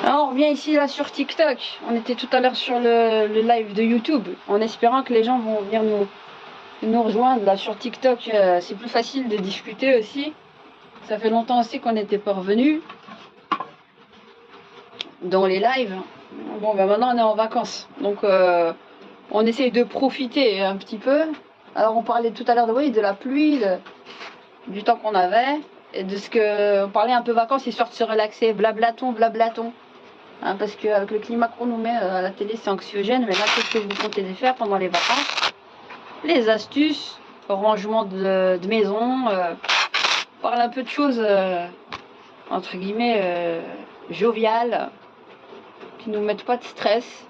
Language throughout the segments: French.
Alors, on revient ici là sur TikTok. On était tout à l'heure sur le live de YouTube, en espérant que les gens vont venir nous rejoindre là sur TikTok. C'est plus facile de discuter aussi. Ça fait longtemps aussi qu'on n'était pas revenu dans les lives. Bon, ben maintenant on est en vacances, donc on essaye de profiter un petit peu. Alors on parlait tout à l'heure de la pluie, du temps qu'on avait, et de ce que on parlait un peu vacances, histoire de se relaxer, blablaton. Hein, parce qu'avec le climat qu'on nous met à la télé, c'est anxiogène. Mais là, qu'est-ce que vous comptez faire pendant les vacances? Les astuces, rangement de maison, parle un peu de choses, entre guillemets, joviales, qui nous mettent pas de stress,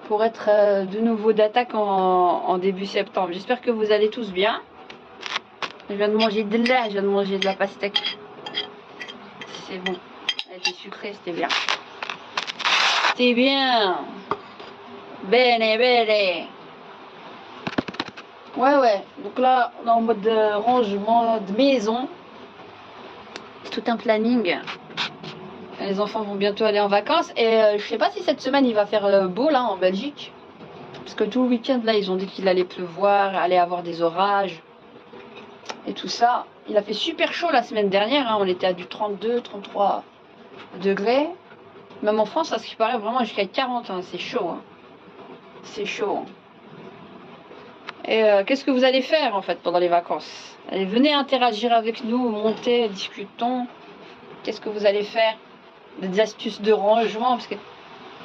pour être de nouveau d'attaque en début septembre. J'espère que vous allez tous bien. Je viens de manger de la pastèque. C'est bon. Elle était sucrée, c'était bien. C'est bien. Bene. Ouais. Donc là, on est en mode rangement de maison. C'est tout un planning. Les enfants vont bientôt aller en vacances. Et je sais pas si cette semaine, il va faire beau là en Belgique. Parce que tout le week-end, là, ils ont dit qu'il allait pleuvoir, allait avoir des orages. Et tout ça. Il a fait super chaud la semaine dernière. Hein. On était à du 32, 33 degrés. Même en France, à ce qui paraît, vraiment jusqu'à 40, hein, c'est chaud. Hein. C'est chaud. Et qu'est-ce que vous allez faire, en fait, pendant les vacances? Allez, venez interagir avec nous, montez, discutons. Qu'est-ce que vous allez faire? Des astuces de rangement, parce que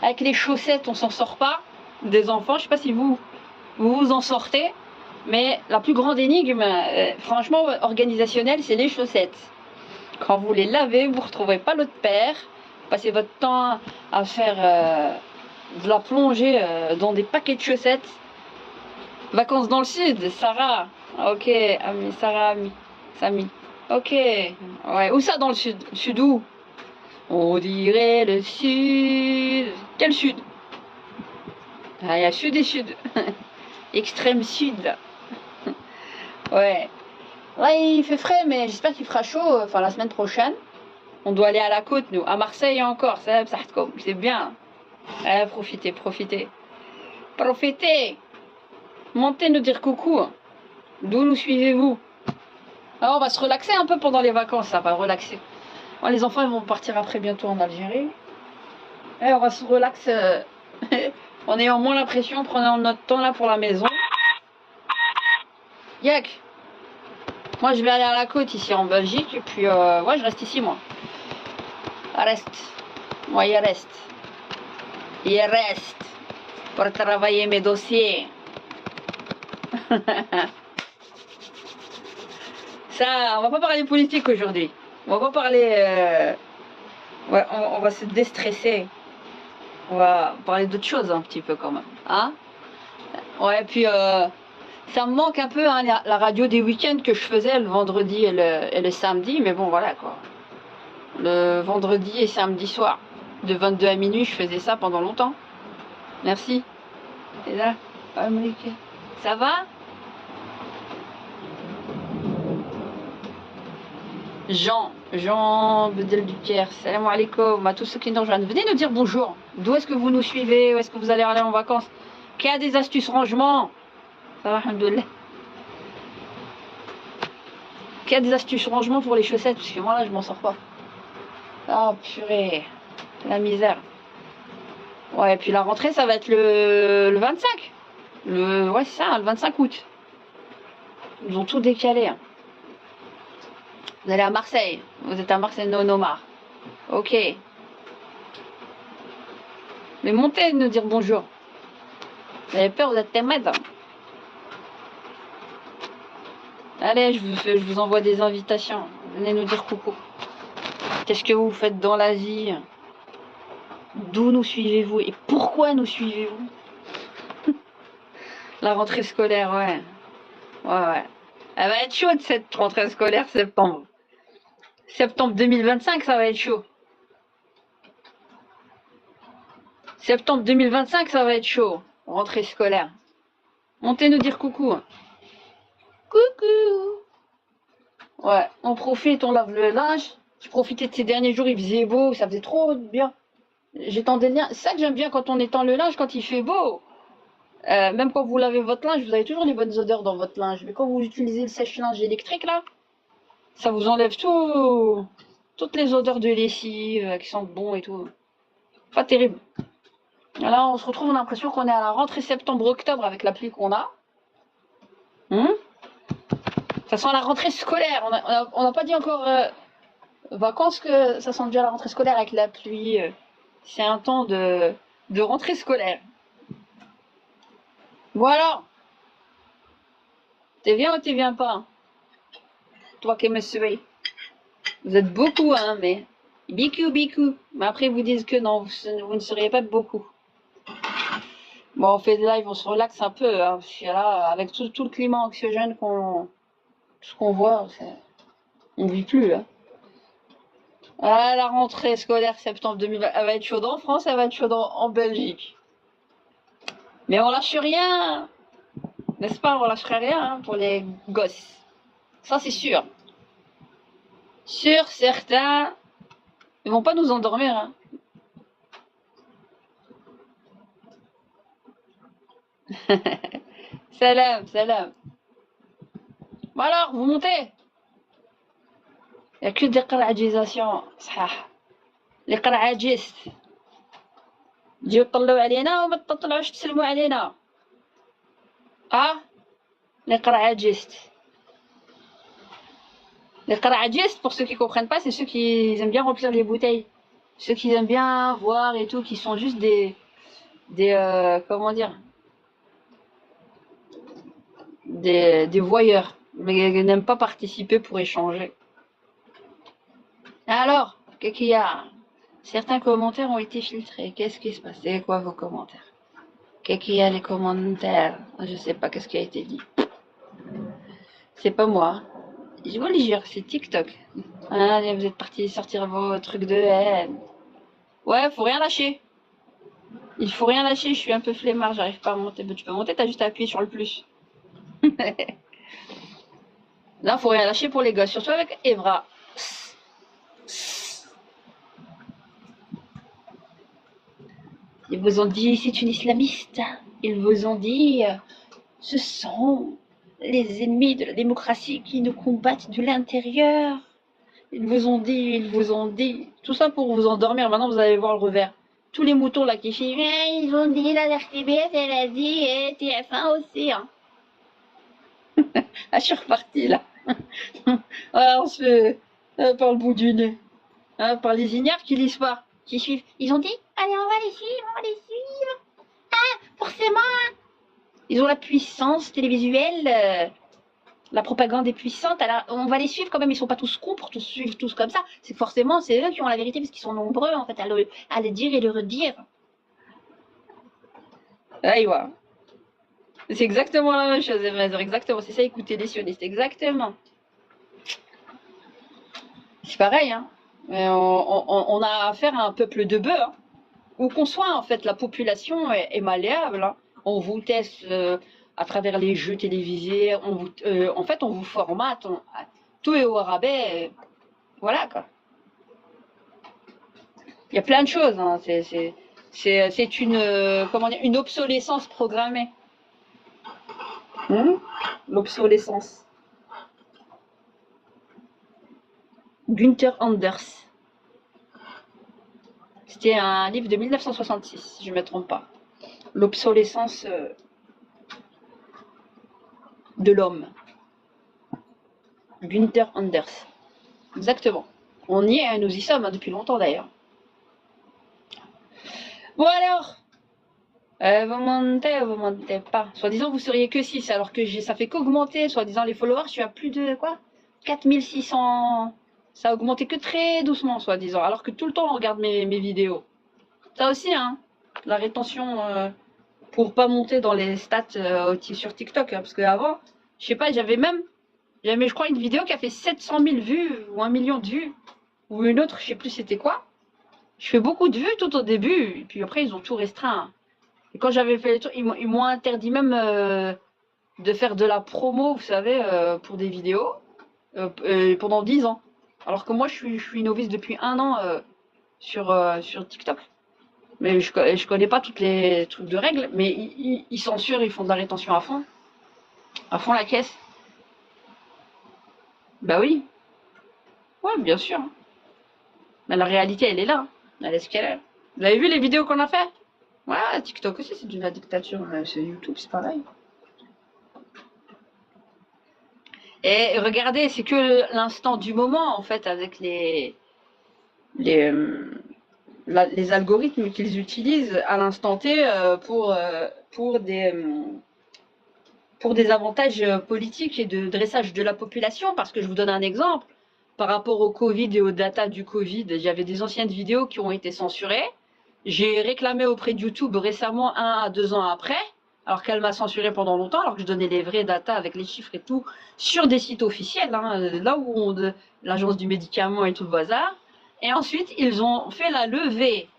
avec les chaussettes, on s'en sort pas. Des enfants, je sais pas si vous en sortez, mais la plus grande énigme, franchement, organisationnelle, c'est les chaussettes. Quand vous les lavez, vous ne retrouverez pas l'autre paire. Passez votre temps à faire de la plongée dans des paquets de chaussettes. Vacances dans le sud, Sarah. Ok, ami, Sarah, ami, Samy. Ok. Ouais, où ça dans le sud? Sud où? On dirait le sud. Quel sud? Ah, il y a sud et sud. Extrême sud. Ouais. Ouais, il fait frais, mais j'espère qu'il fera chaud. Enfin, la semaine prochaine. On doit aller à la côte, nous. À Marseille encore. C'est bien. Profitez. Montez nous dire coucou. D'où nous suivez-vous? Alors, on va se relaxer un peu pendant les vacances. Ça va relaxer. Bon, les enfants, ils vont partir après bientôt en Algérie. Et on va se relaxer en ayant moins la pression, en prenant notre temps là pour la maison. Yak. Moi, je vais aller à la côte ici en Belgique. Et puis, ouais, je reste ici, moi. Moi, il reste pour travailler mes dossiers. Ça, on va pas parler politique aujourd'hui. On va pas parler. Ouais, on va se déstresser. On va parler d'autre chose un petit peu quand même. Hein? Ouais, puis ça me manque un peu hein, la radio des week-ends que je faisais le vendredi et le samedi. Mais bon, voilà quoi. Le vendredi et samedi soir. De 22 à minuit, je faisais ça pendant longtemps. Merci. Et là, ça va? Jean Bedel du Caire, salam alaikum à tous ceux qui nous rejoignent. Venez nous dire bonjour. D'où est-ce que vous nous suivez? Où est-ce que vous allez aller en vacances? Qui a des astuces rangement? Ça va, alhamdoulilah. Qui a des astuces rangement pour les chaussettes? Parce que moi là, je m'en sors pas. Ah, purée. La misère. Ouais, et puis la rentrée, ça va être le 25. Ouais, c'est ça, le 25 août. Ils ont tout décalé. Hein. Vous allez à Marseille. Vous êtes à Marseille, non, Omar. Ok. Mais montez nous dire bonjour. Vous avez peur, vous êtes timide. Allez, je vous envoie des invitations. Venez nous dire coucou. Qu'est-ce que vous faites dans la vie? D'où nous suivez-vous? Et pourquoi nous suivez-vous? La rentrée scolaire, ouais. Ouais. Elle va être chaude cette rentrée scolaire septembre. Septembre 2025, ça va être chaud. Septembre 2025, ça va être chaud. Rentrée scolaire. Montez nous dire coucou. Coucou. Ouais, on profite, on lave le linge. Je profitais de ces derniers jours, il faisait beau, ça faisait trop bien. J'étends des liens. C'est ça que j'aime bien quand on étend le linge, quand il fait beau. Même quand vous lavez votre linge, vous avez toujours les bonnes odeurs dans votre linge. Mais quand vous utilisez le sèche-linge électrique, là, ça vous enlève toutes les odeurs de lessive qui sentent bon et tout. Pas terrible. Là, on se retrouve, on a l'impression qu'on est à la rentrée septembre-octobre avec la pluie qu'on a. Ça sent la rentrée scolaire. On n'a pas dit encore vacances que ça sent déjà la rentrée scolaire avec la pluie. C'est un temps de rentrée scolaire. Voilà. T'es bien ou t'es viens pas? Toi qui me suis. Vous êtes beaucoup, hein, mais... Bicou. Mais après, vous disent que non, vous ne seriez pas beaucoup. Bon, on fait des lives, on se relaxe un peu. Hein, parce que là, avec tout le climat anxiogène tout ce qu'on voit, on vit plus, là. Ah, la rentrée scolaire septembre 2020, elle va être chaude en France, elle va être chaude en Belgique. Mais on lâche rien, n'est-ce pas? On lâcherait rien hein, pour les gosses. Ça, c'est sûr. Sûr, certain. Ils vont pas nous endormir. Hein. Salam. Bon alors, vous montez. Il n'y a que des قرعجيزation. صحاح. Les قرعاجيست. تجيو تطلعوا علينا وما تطلعوش تسلموا علينا. Les قرعاجيست. Les قرعاجيست, pour ceux qui comprennent pas, c'est ceux qui aiment bien remplir les bouteilles. Ceux qui aiment bien voir et tout, qui sont juste comment dire, des voyeurs, mais qui n'aiment pas participer pour échanger. Alors, qu'est-ce qu'il y a? Certains commentaires ont été filtrés. Qu'est-ce qui se passe? C'est quoi vos commentaires? Qu'est-ce qu'il y a les commentaires? Je sais pas qu'est-ce qui a été dit. C'est pas moi. Je vous le jure, c'est TikTok. Allez, vous êtes partis sortir vos trucs de haine. Ouais, faut rien lâcher. Il faut rien lâcher, je suis un peu flemmard, j'arrive pas à monter. Tu peux monter, t'as juste à appuyer sur le plus. Là, faut rien lâcher pour les gosses, surtout avec Evra. Ils vous ont dit, c'est une islamiste. Ils vous ont dit, ce sont les ennemis de la démocratie qui nous combattent de l'intérieur. Ils vous ont dit. Tout ça pour vous endormir. Maintenant, vous allez voir le revers. Tous les moutons là qui chient, ils ont dit, la RTBF, elle a dit, et TF1 aussi. Hein. Ah, je suis repartie là. Ah, on se fait par le bout du nez. Hein, par les ignares qui lisent pas, qui suivent. Ils ont dit, allez, on va les suivre. Ah, forcément. Ils ont la puissance télévisuelle. La propagande est puissante, alors on va les suivre quand même, ils sont pas tous cons pour tous suivre tous comme ça. C'est que forcément, c'est eux qui ont la vérité parce qu'ils sont nombreux en fait à le dire et le redire. Aïwa. C'est exactement la même chose, exactement. C'est ça, écouter les sionistes, exactement. C'est pareil, hein. On a affaire à un peuple de bœufs, hein. Où qu'on soit, en fait, la population est malléable. Hein. On vous teste à travers les jeux télévisés. En fait, on vous formate. Tout est au rabais. Voilà, quoi. Il y a plein de choses. Hein. C'est une obsolescence programmée. L'obsolescence. Günther Anders. C'était un livre de 1966, si je ne me trompe pas. L'obsolescence de l'homme. Günther Anders. Exactement. On y est, nous y sommes hein, depuis longtemps d'ailleurs. Bon alors, vous montez pas. Soi-disant, vous seriez que 6, alors que ça fait qu'augmenter. Soi-disant, les followers, je suis à plus de quoi 4600. Ça a augmenté que très doucement, soi-disant. Alors que tout le temps, on regarde mes vidéos. Ça aussi, hein. La rétention pour pas monter dans les stats sur TikTok. Hein, parce qu'avant, je sais pas, j'avais je crois, une vidéo qui a fait 700 000 vues ou 1 million de vues. Ou une autre, je sais plus c'était quoi. Je fais beaucoup de vues tout au début. Et puis après, ils ont tout restreint. Et quand j'avais fait les trucs, ils m'ont interdit même de faire de la promo, vous savez, pour des vidéos pendant 10 ans. Alors que moi, je suis novice depuis 1 an sur TikTok. Mais je connais pas toutes les trucs de règles, mais ils censurent, ils font de la rétention à fond la caisse. Bah oui, ouais, bien sûr. Mais la réalité, elle est là. Elle est ce qu'elle est. Vous avez vu les vidéos qu'on a fait? Ouais, TikTok aussi, c'est de la dictature. C'est YouTube, c'est pareil. Et regardez, c'est que l'instant du moment, en fait, avec les, les algorithmes qu'ils utilisent à l'instant T pour des avantages politiques et de dressage de la population. Parce que je vous donne un exemple. Par rapport au Covid et aux datas du Covid, j'avais des anciennes vidéos qui ont été censurées. J'ai réclamé auprès de YouTube récemment, 1 à 2 ans après, alors qu'elle m'a censuré pendant longtemps, alors que je donnais les vrais datas avec les chiffres et tout, sur des sites officiels, hein, là où l'agence du médicament et tout le bazar. Et ensuite, ils ont fait la levée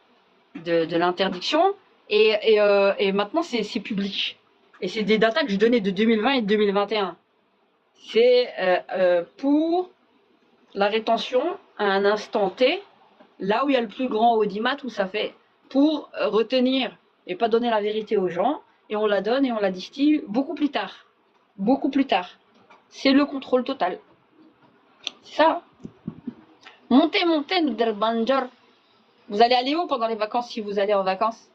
de l'interdiction, et maintenant c'est public. Et c'est des datas que je donnais de 2020 et de 2021. C'est pour la rétention à un instant T, là où il y a le plus grand audimat, où ça fait pour retenir et pas donner la vérité aux gens, et on la donne et on la distille beaucoup plus tard. Beaucoup plus tard. C'est le contrôle total. C'est ça. Montez, montez, Nder Banjar. Vous allez aller où pendant les vacances si vous allez en vacances?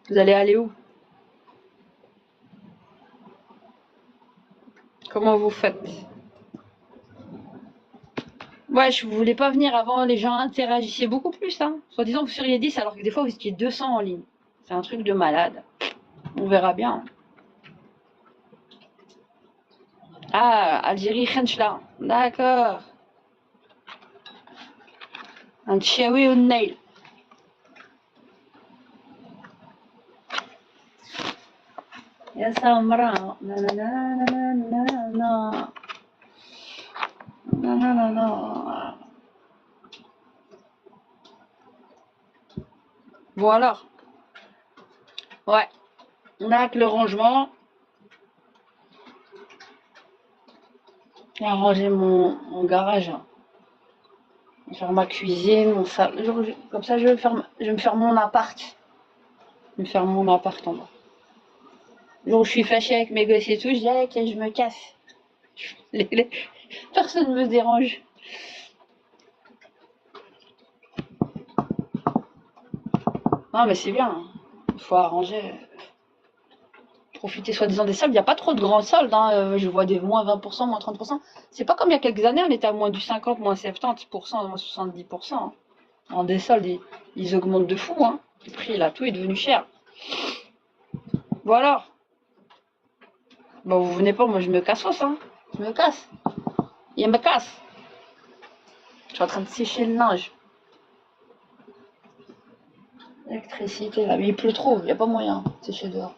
Vous allez aller où? Comment vous faites? Ouais, je voulais pas venir avant, les gens interagissaient beaucoup plus, hein. Soit disant, vous seriez 10, alors que des fois, vous étiez 200 en ligne. C'est un truc de malade. On verra bien. Ah, Algérie, Khenchla. D'accord. Un tchiaoui ou nail. Ya Samra. Nanana. Nanana. Bon alors. Ouais. On a que le rangement. J'ai rangé mon garage. Je vais faire ma cuisine, mon salon. Comme ça, je vais me faire mon appart. Je vais me faire mon appart en bas. Le jour où je suis fâchée avec mes gosses et tout, je dis allez, je me casse. Personne ne me dérange. Non, mais c'est bien. Il faut arranger. Profiter soi-disant des soldes. Il n'y a pas trop de grands soldes. Hein. Je vois des moins 20%, moins 30%. C'est pas comme il y a quelques années, on était à moins du 50, moins 70%, moins 70%. Hein. En des soldes, ils augmentent de fou. Hein. Le prix, là, tout est devenu cher. Voilà. Bon, vous venez pas, moi je me casse ça. Hein. Je me casse. Il me casse. Je suis en train de sécher le linge. L'électricité, là. Mais il pleut trop, il n'y a pas moyen de sécher dehors.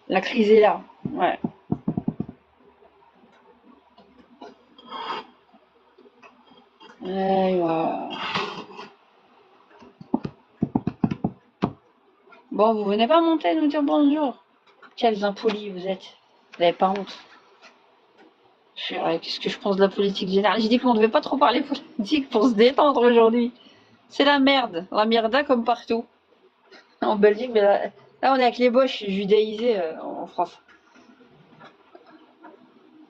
La crise est là. Ouais. Et voilà. Bon, vous venez pas monter nous dire bonjour. Quels impolis vous êtes. Vous n'avez pas honte. Qu'est-ce que je pense de la politique générale? J'ai dit qu'on ne devait pas trop parler politique pour se détendre aujourd'hui. C'est la merde. La mierda comme partout. En Belgique, mais là on est avec les Boches judaïsés en France.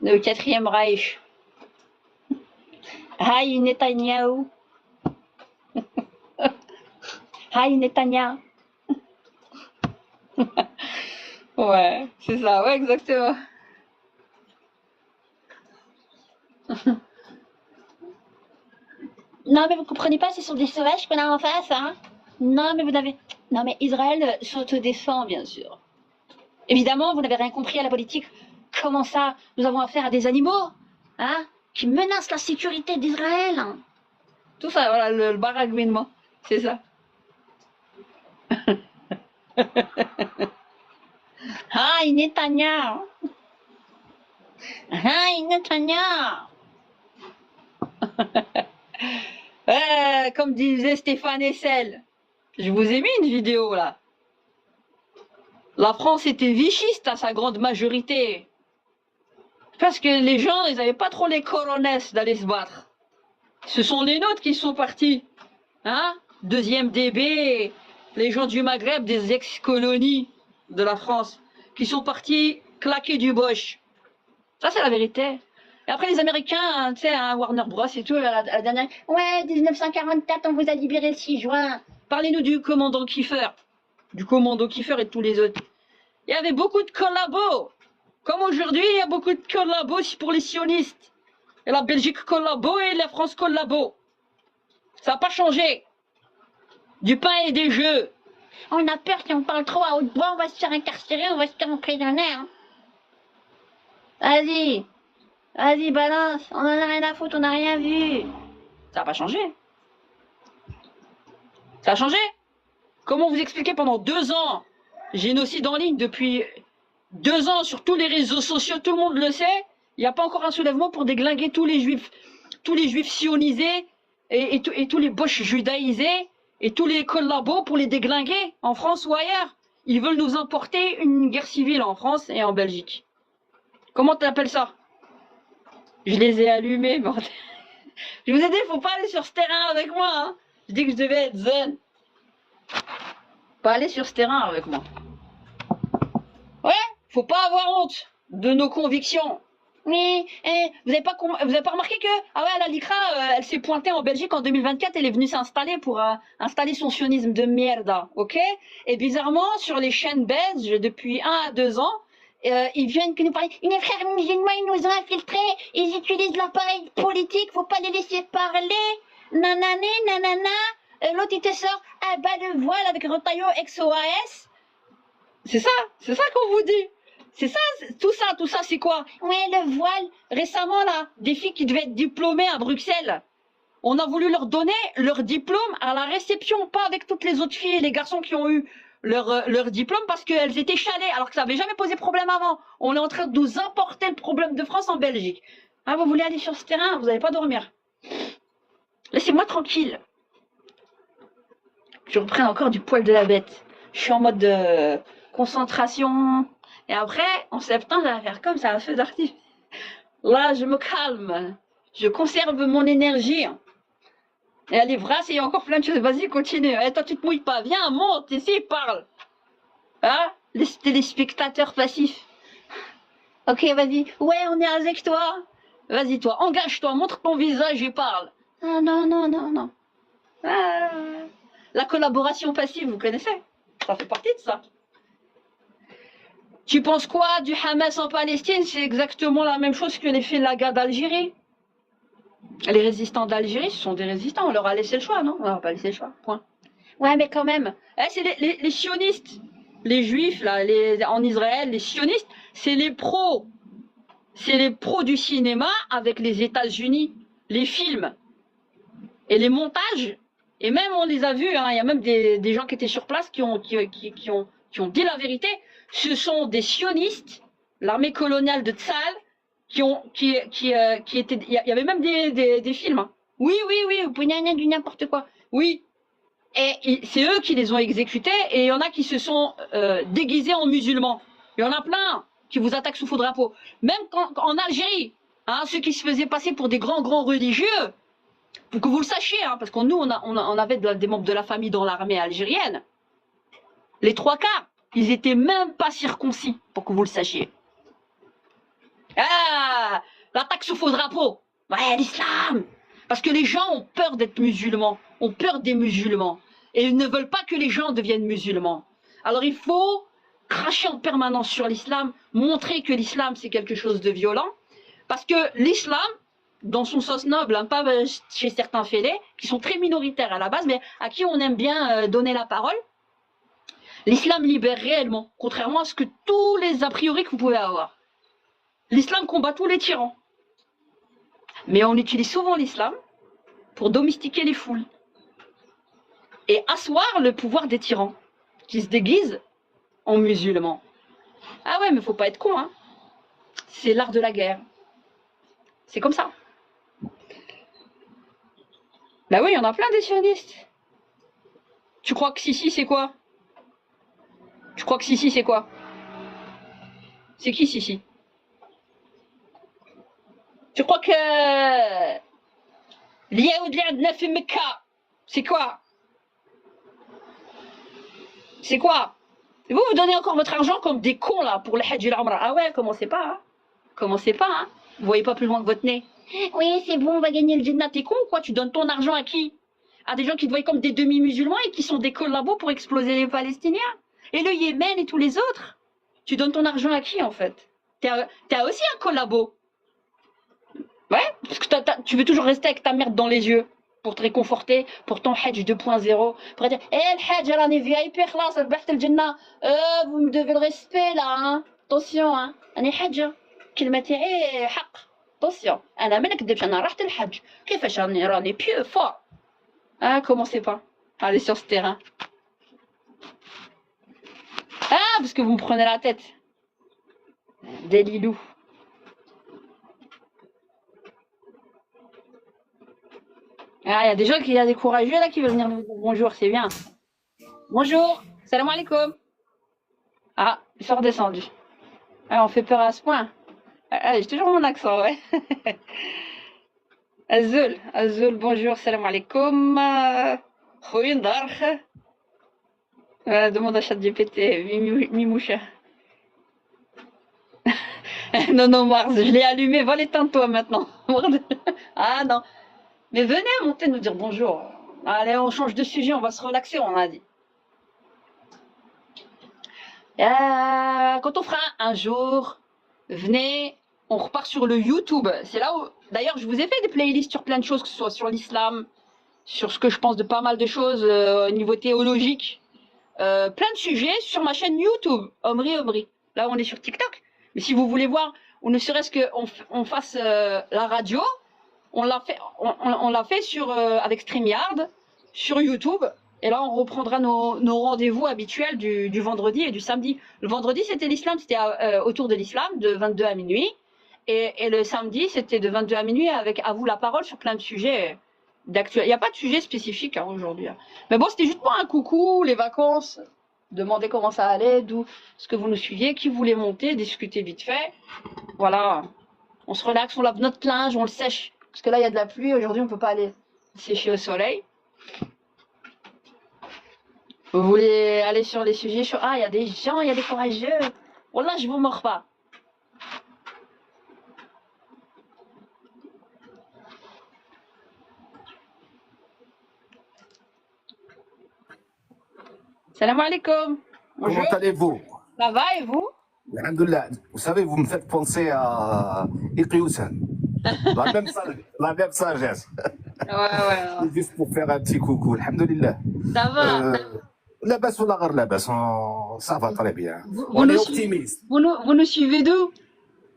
Le 4e Reich. Haï Netanyahou. Haï Netanyahou. Ouais, c'est ça, ouais, exactement. Non, mais vous comprenez pas, ce sont des sauvages qu'on a en face, hein. Non, mais vous n'avez... Non, mais Israël s'autodéfend, bien sûr. Évidemment, vous n'avez rien compris à la politique. Comment ça, nous avons affaire à des animaux, hein, qui menacent la sécurité d'Israël. Hein. Tout ça, voilà, le baragouinement, c'est ça. Ah, Netanyahou. Ah, Netanyahou. Comme disait Stéphane Hessel, je vous ai mis une vidéo là. La France était vichiste à sa grande majorité. Parce que les gens, ils n'avaient pas trop les coronesses d'aller se battre. Ce sont les nôtres qui sont partis Hein? Deuxième DB, les gens du Maghreb, des ex-colonies de la France, qui sont partis claquer du Bosch. Ça, c'est la vérité. Et après, les Américains, tu sais, hein, Warner Bros. Et tout, à la dernière. Ouais, 1944, on vous a libéré le 6 juin. Parlez-nous du commandant Kiefer. Du commando Kiefer et de tous les autres. Il y avait beaucoup de collabos. Comme aujourd'hui, il y a beaucoup de collabos pour les sionistes. Et la Belgique collabo et la France collabo. Ça n'a pas changé. Du pain et des jeux. On a peur si on parle trop à haute voix, on va se faire incarcérer, on va se faire emprisonner. Hein. Vas-y. Vas-y, balance. On en a rien à foutre, on n'a rien vu. Ça n'a pas changé. Ça a changé. Comment vous expliquer pendant 2 ans, génocide en ligne depuis 2 ans sur tous les réseaux sociaux, tout le monde le sait. Il n'y a pas encore un soulèvement pour déglinguer tous les juifs sionisés et tous les boches judaïsés et tous les collabos pour les déglinguer en France ou ailleurs. Ils veulent nous importer une guerre civile en France et en Belgique. Comment tu appelles ça? Je les ai allumés, bordel. Je vous ai dit, faut pas aller sur ce terrain avec moi. Hein. Je dis que je devais être zen. Pas aller sur ce terrain avec moi. Ouais, faut pas avoir honte de nos convictions. Mais vous avez pas remarqué que la LICRA, elle s'est pointée en Belgique en 2024, elle est venue s'installer pour installer son sionisme de merde, ok? Et bizarrement, sur les chaînes belges, depuis 1 à 2 ans, ils viennent nous parler. Les frères musulmans, ils nous ont infiltrés, ils utilisent l'appareil politique, faut pas les laisser parler. Nanané, nanana. L'autre, il te sort un bas de voile avec Rotaillot XOAS. C'est ça qu'on vous dit. C'est ça, tout ça, c'est quoi? Ouais, le voile. Récemment, là, des filles qui devaient être diplômées à Bruxelles. On a voulu leur donner leur diplôme à la réception, pas avec toutes les autres filles et les garçons qui ont eu leur diplôme parce qu'elles étaient chalées, alors que ça n'avait jamais posé problème avant. On est en train de nous importer le problème de France en Belgique. Ah, vous voulez aller sur ce terrain? Vous n'allez pas dormir. Laissez-moi tranquille. Je reprends encore du poil de la bête. Je suis en mode de concentration. Et après, en septembre, ça va faire comme ça, un feu d'artifice. Là, je me calme. Je conserve mon énergie. Et allez, brasse, il y a encore plein de choses. Vas-y, continue. Et toi, tu te mouilles pas. Viens, monte ici, parle. Hein? Les téléspectateurs passifs. Ok, vas-y. Ouais, on est avec toi. Vas-y, toi, engage-toi, montre ton visage et parle. Ah, non. Ah. La collaboration passive, vous connaissez? Ça fait partie de ça. Tu penses quoi du Hamas en Palestine? C'est exactement la même chose que les Félagas d'Algérie. Les résistants d'Algérie, ce sont des résistants. On leur a laissé le choix, non? On leur a pas laissé le choix, point. Ouais, mais quand même. C'est les sionistes. Les juifs, là, en Israël, les sionistes, c'est les pros. C'est les pros du cinéma avec les États-Unis. Les films. Et les montages. Et même, on les a vus, hein, il y a même des gens qui étaient sur place qui ont dit la vérité. Ce sont des sionistes, l'armée coloniale de Tzal, qui étaient. Il y avait même des films. Hein. Oui, vous pouvez dire du n'importe quoi. Oui. Et c'est eux qui les ont exécutés, et il y en a qui se sont déguisés en musulmans. Il y en a plein qui vous attaquent sous faux drapeau. Même en Algérie, hein, ceux qui se faisaient passer pour des grands religieux. Pour que vous le sachiez, hein, parce que nous, on avait des membres de la famille dans l'armée algérienne. Les 3 quarts, ils étaient même pas circoncis, pour que vous le sachiez. Ah, l'attaque sous faux drapeau. Ouais, l'islam. Parce que les gens ont peur d'être musulmans, ont peur des musulmans. Et ils ne veulent pas que les gens deviennent musulmans. Alors il faut cracher en permanence sur l'islam, montrer que l'islam c'est quelque chose de violent. Parce que l'islam, dans son sens noble, hein, pas chez certains fêlés, qui sont très minoritaires à la base, mais à qui on aime bien donner la parole, l'islam libère réellement, contrairement à ce que tous les a priori que vous pouvez avoir. L'islam combat tous les tyrans. Mais on utilise souvent l'islam pour domestiquer les foules et asseoir le pouvoir des tyrans, qui se déguisent en musulmans. Ah ouais, mais faut pas être con, hein. C'est l'art de la guerre. C'est comme ça. Bah oui, il y en a plein des sionistes. Tu crois que Sissi, c'est quoi? Tu crois que Sissi, c'est quoi? C'est qui Sissi? Tu crois que اليهود اللي عندنا في مكة C'est quoi? C'est quoi? Et vous donnez encore votre argent comme des cons là pour le Hajj et l'Umrah. Ah ouais, commencez pas, hein. Commencez pas, hein. Vous voyez pas plus loin que votre nez. Oui, c'est bon, on va gagner le Jannah. T'es con ou quoi? Tu donnes ton argent à qui? À des gens qui te voient comme des demi-musulmans et qui sont des collabos pour exploser les Palestiniens. Et le Yémen et tous les autres. Tu donnes ton argent à qui en fait? T'es aussi un collabo. Ouais, parce que tu veux toujours rester avec ta merde dans les yeux pour te réconforter pour ton Hajj 2.0. Pour dire, le Hajj, rani VIP, خلاص, ربحت الجنة. Vous me devez le respect là, hein. Attention, hein. أنا حج كلمة تاعي حق. Attention. أنا ما نكذبش أنا رحت الحج. كيفاش راني pieux, fort. Ah, commencez pas. Allez sur ce terrain. Ah, parce que vous me prenez la tête. Des lilous. Ah, il y a des gens il y a des courageux là qui veulent venir nous dire bonjour, c'est bien. Bonjour, salam alaikum. Ah, ils sont redescendus. Ah, on fait peur à ce point. Ah, j'ai toujours mon accent, ouais. Azul, bonjour, salam alaikum. Khouyindarkh. Demande à ChatGPT, Mimoucha. Non, Mars, je l'ai allumé, va l'éteins-toi maintenant. Ah non. Mais venez monter nous dire bonjour. Allez, on change de sujet, on va se relaxer, on a dit. Quand on fera un jour, venez, on repart sur le YouTube. C'est là où, d'ailleurs, je vous ai fait des playlists sur plein de choses, que ce soit sur l'islam, sur ce que je pense de pas mal de choses au niveau théologique. Plein de sujets sur ma chaîne YouTube, Omri. Là, on est sur TikTok. Mais si vous voulez voir, ou ne serait-ce qu'on fasse la radio, on l'a fait sur, avec StreamYard, sur YouTube. Et là, on reprendra nos rendez-vous habituels du vendredi et du samedi. Le vendredi, c'était l'islam, c'était autour de l'islam, de 22 à minuit. Et le samedi, c'était de 22 à minuit avec à vous la parole sur plein de sujets d'actualité. Il n'y a pas de sujet spécifique hein, aujourd'hui. Mais bon, c'était juste pour un coucou, les vacances, demander comment ça allait, d'où ce que vous nous suiviez, qui voulait monter, discuter vite fait. Voilà, on se relaxe, on lave notre linge, on le sèche. Parce que là, il y a de la pluie. Aujourd'hui, on ne peut pas aller sécher au soleil. Vous voulez aller sur les sujets chauds? Ah, il y a des gens, il y a des courageux. Wallah, je vous mords pas. Salam alaikum. Comment allez-vous? Ça va et vous? Alhamdoulilah. Vous savez, vous me faites penser à Iqiyoussen. La même sagesse. Ouais. Juste pour faire un petit coucou. Alhamdoulilah. Ça va. La baisse ou la غير la baisse, ça va très bien. Vous On est nous optimiste. vous nous suivez d'où?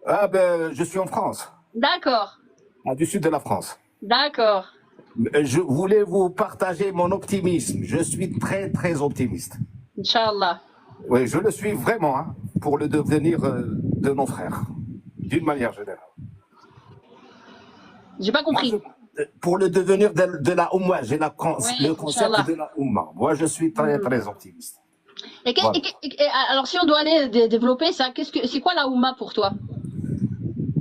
Ah ben, je suis en France, D'accord. du sud de la France. D'accord. Je voulais vous partager mon optimisme. Je suis très, très optimiste. Inch'Allah. Oui, je le suis vraiment, hein, pour le devenir de nos frères, d'une manière générale. J'ai pas compris. Pour le devenir de la Oumma, j'ai le concept Inch'Allah. de la Oumma. Moi, je suis très, très optimiste. Voilà. Alors, si on doit aller développer ça, c'est quoi la Oumma pour toi?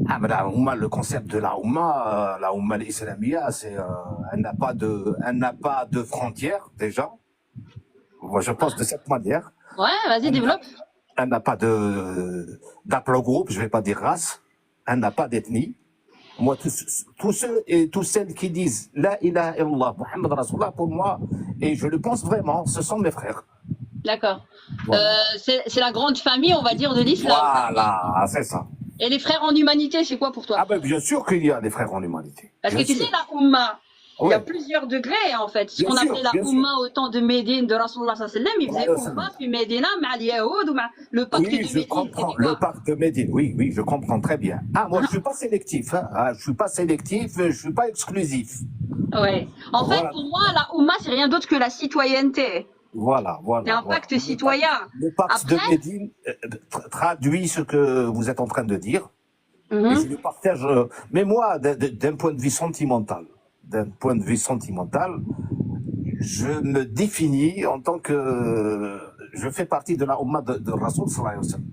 Ah, mais la Oumma, le concept de la Oumma l'Islamia, c'est, elle n'a pas de frontières, déjà. Moi, je pense de cette manière. Ouais, vas-y, développe. Elle n'a pas d'aplogroupe, je vais pas dire race. Elle n'a pas d'ethnie. Moi, tous ceux et toutes celles qui disent La ilaha illallah, Muhammad Rasulullah, pour moi, et je le pense vraiment, ce sont mes frères. D'accord. Voilà. C'est la grande famille, on va dire, de l'islam. Voilà, c'est ça. Et les frères en humanité, c'est quoi pour toi? Ah ben, bien sûr qu'il y a des frères en humanité. Parce Bien que tu sûr. sais, la Oumma, il y a Ouais. plusieurs degrés en fait. Ce Bien qu'on sûr, appelait la bien sûr. Oumma au temps de Médine, de Rasulullah sallallahu alayhi wa sallam, il faisait Voilà, Oumma, puis Médina, مع اليهود, ومع le pacte de Oui, je Médine. comprends. C'était quoi? Le pacte de Médine, oui, je comprends très bien. Ah, moi, je suis pas sélectif. Hein. Ah, je suis pas sélectif, je suis pas exclusif. Ouais. En fait, Voilà. pour moi, la Oumma, c'est rien d'autre que la citoyenneté. Voilà. C'est un pacte citoyen. Le pacte de Après, Médine traduit ce que vous êtes en train de dire. Et Mhm. je le partage, mais moi, d'un point de vue sentimental, je me définis en tant que, je fais partie de la Ummah de Rasoul sallallahu alayhi wa sallam,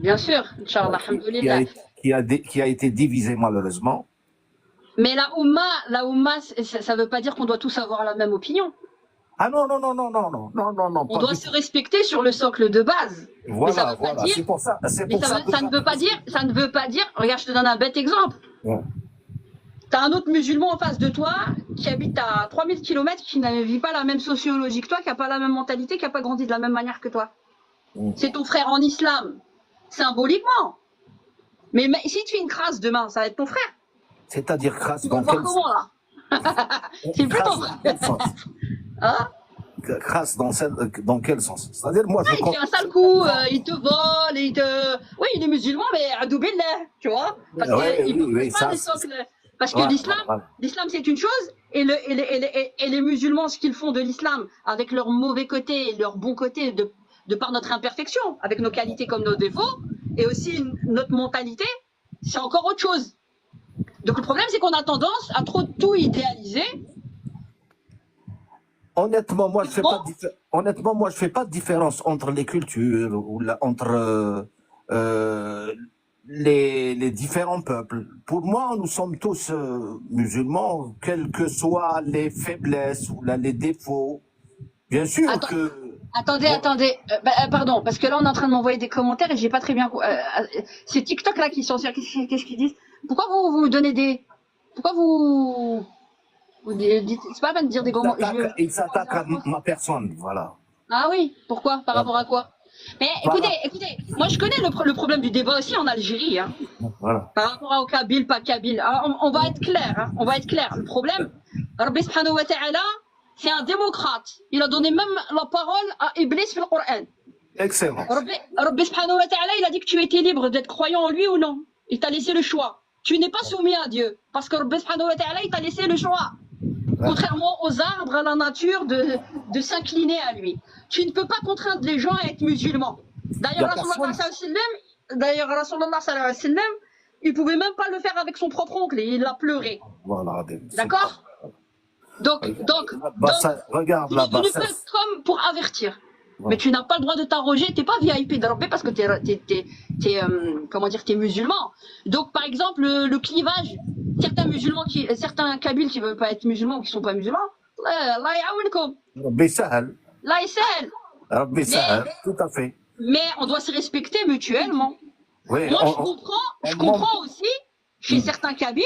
Bien sûr, Inch'Allah, qui alhamdoulilah. a été divisée malheureusement. Mais la Oumma, ça veut pas dire qu'on doit tous avoir la même opinion. Ah non, non, non, non, non, non, non, non, non, On pas doit du se tout. respecter sur le socle de base. Mais ça Voilà, veut pas voilà, dire, c'est pour ça, mais ça ne veut pas dire, regarde, je te donne un bête exemple. Ouais. Tu as un autre musulman en face de toi qui habite à 3000 km, qui ne vit pas la même sociologie que toi, qui n'a pas la même mentalité, qui n'a pas grandi de la même manière que toi. C'est ton frère en islam, symboliquement. Mais si tu fais une crasse demain, ça va être ton frère. C'est-à-dire crasse Tu vas dans le voir quel comment là? C'est plus ton crasse frère. dans quel sens? Hein? Crasse dans quel sens? C'est-à-dire, moi, Il te fait un sale coup, il te vole, Oui, il est musulman, mais adou billah, tu vois. Parce Ouais, qu'il ne oui, pas ça, des socles. Parce que voilà, l'islam, voilà. l'islam c'est une chose, et les musulmans, ce qu'ils font de l'islam, avec leurs mauvais côtés et leurs bons côtés, de par notre imperfection, avec nos qualités comme nos défauts, et aussi notre mentalité, c'est encore autre chose. Donc le problème, c'est qu'on a tendance à trop tout idéaliser. Honnêtement, moi, je fais Bon, honnêtement, moi, je fais pas de différence entre les cultures ou entre les différents peuples. Pour moi, nous sommes tous musulmans, quelles que soient les faiblesses ou les défauts. Bien sûr attends, que attendez. Pardon, parce que là, on est en train de m'envoyer des commentaires et j'ai pas très bien. C'est TikTok là qui sont sur. Qu'est-ce qu'ils disent? Pourquoi vous donnez des. Pourquoi vous dites. C'est pas la peine de dire des gros mots. ils s'attaquent à ma personne, voilà. Ah oui, pourquoi? Par rapport à quoi? Mais Voilà. écoutez, moi je connais le problème du débat aussi en Algérie, hein, Voilà. par rapport au Kabyle, pas Kabyle. Alors, on va être clair, hein, on va être clair. Le problème, Rabbi subhanahu wa ta'ala, c'est un démocrate. Il a donné même la parole à Iblis dans le Coran. Excellent. Rabbi subhanahu wa ta'ala, il a dit que tu étais libre d'être croyant en lui ou non. Il t'a laissé le choix. Tu n'es pas soumis à Dieu, parce que Rabbi subhanahu wa ta'ala, il t'a laissé le choix. Contrairement aux arbres, à la nature, de s'incliner à lui. Tu ne peux pas contraindre les gens à être musulmans. D'ailleurs, Rasulullah sallallahu alayhi wa sallam, il pouvait même pas le faire avec son propre oncle et il a pleuré. Voilà. D'accord? Donc, regarde tu la es venu bassesse. comme pour avertir. Ouais. Mais tu n'as pas le droit de t'arroger, t'es pas VIP d'Arabie parce que t'es musulman. Donc, par exemple, le clivage, certains Kabyles qui veulent pas être musulmans ou qui sont pas musulmans, là, ربي سهل. là, ils savent. ربي سهل. Tout à fait. Mais on doit se respecter mutuellement. Oui, Moi, je comprends aussi chez certains Kabyles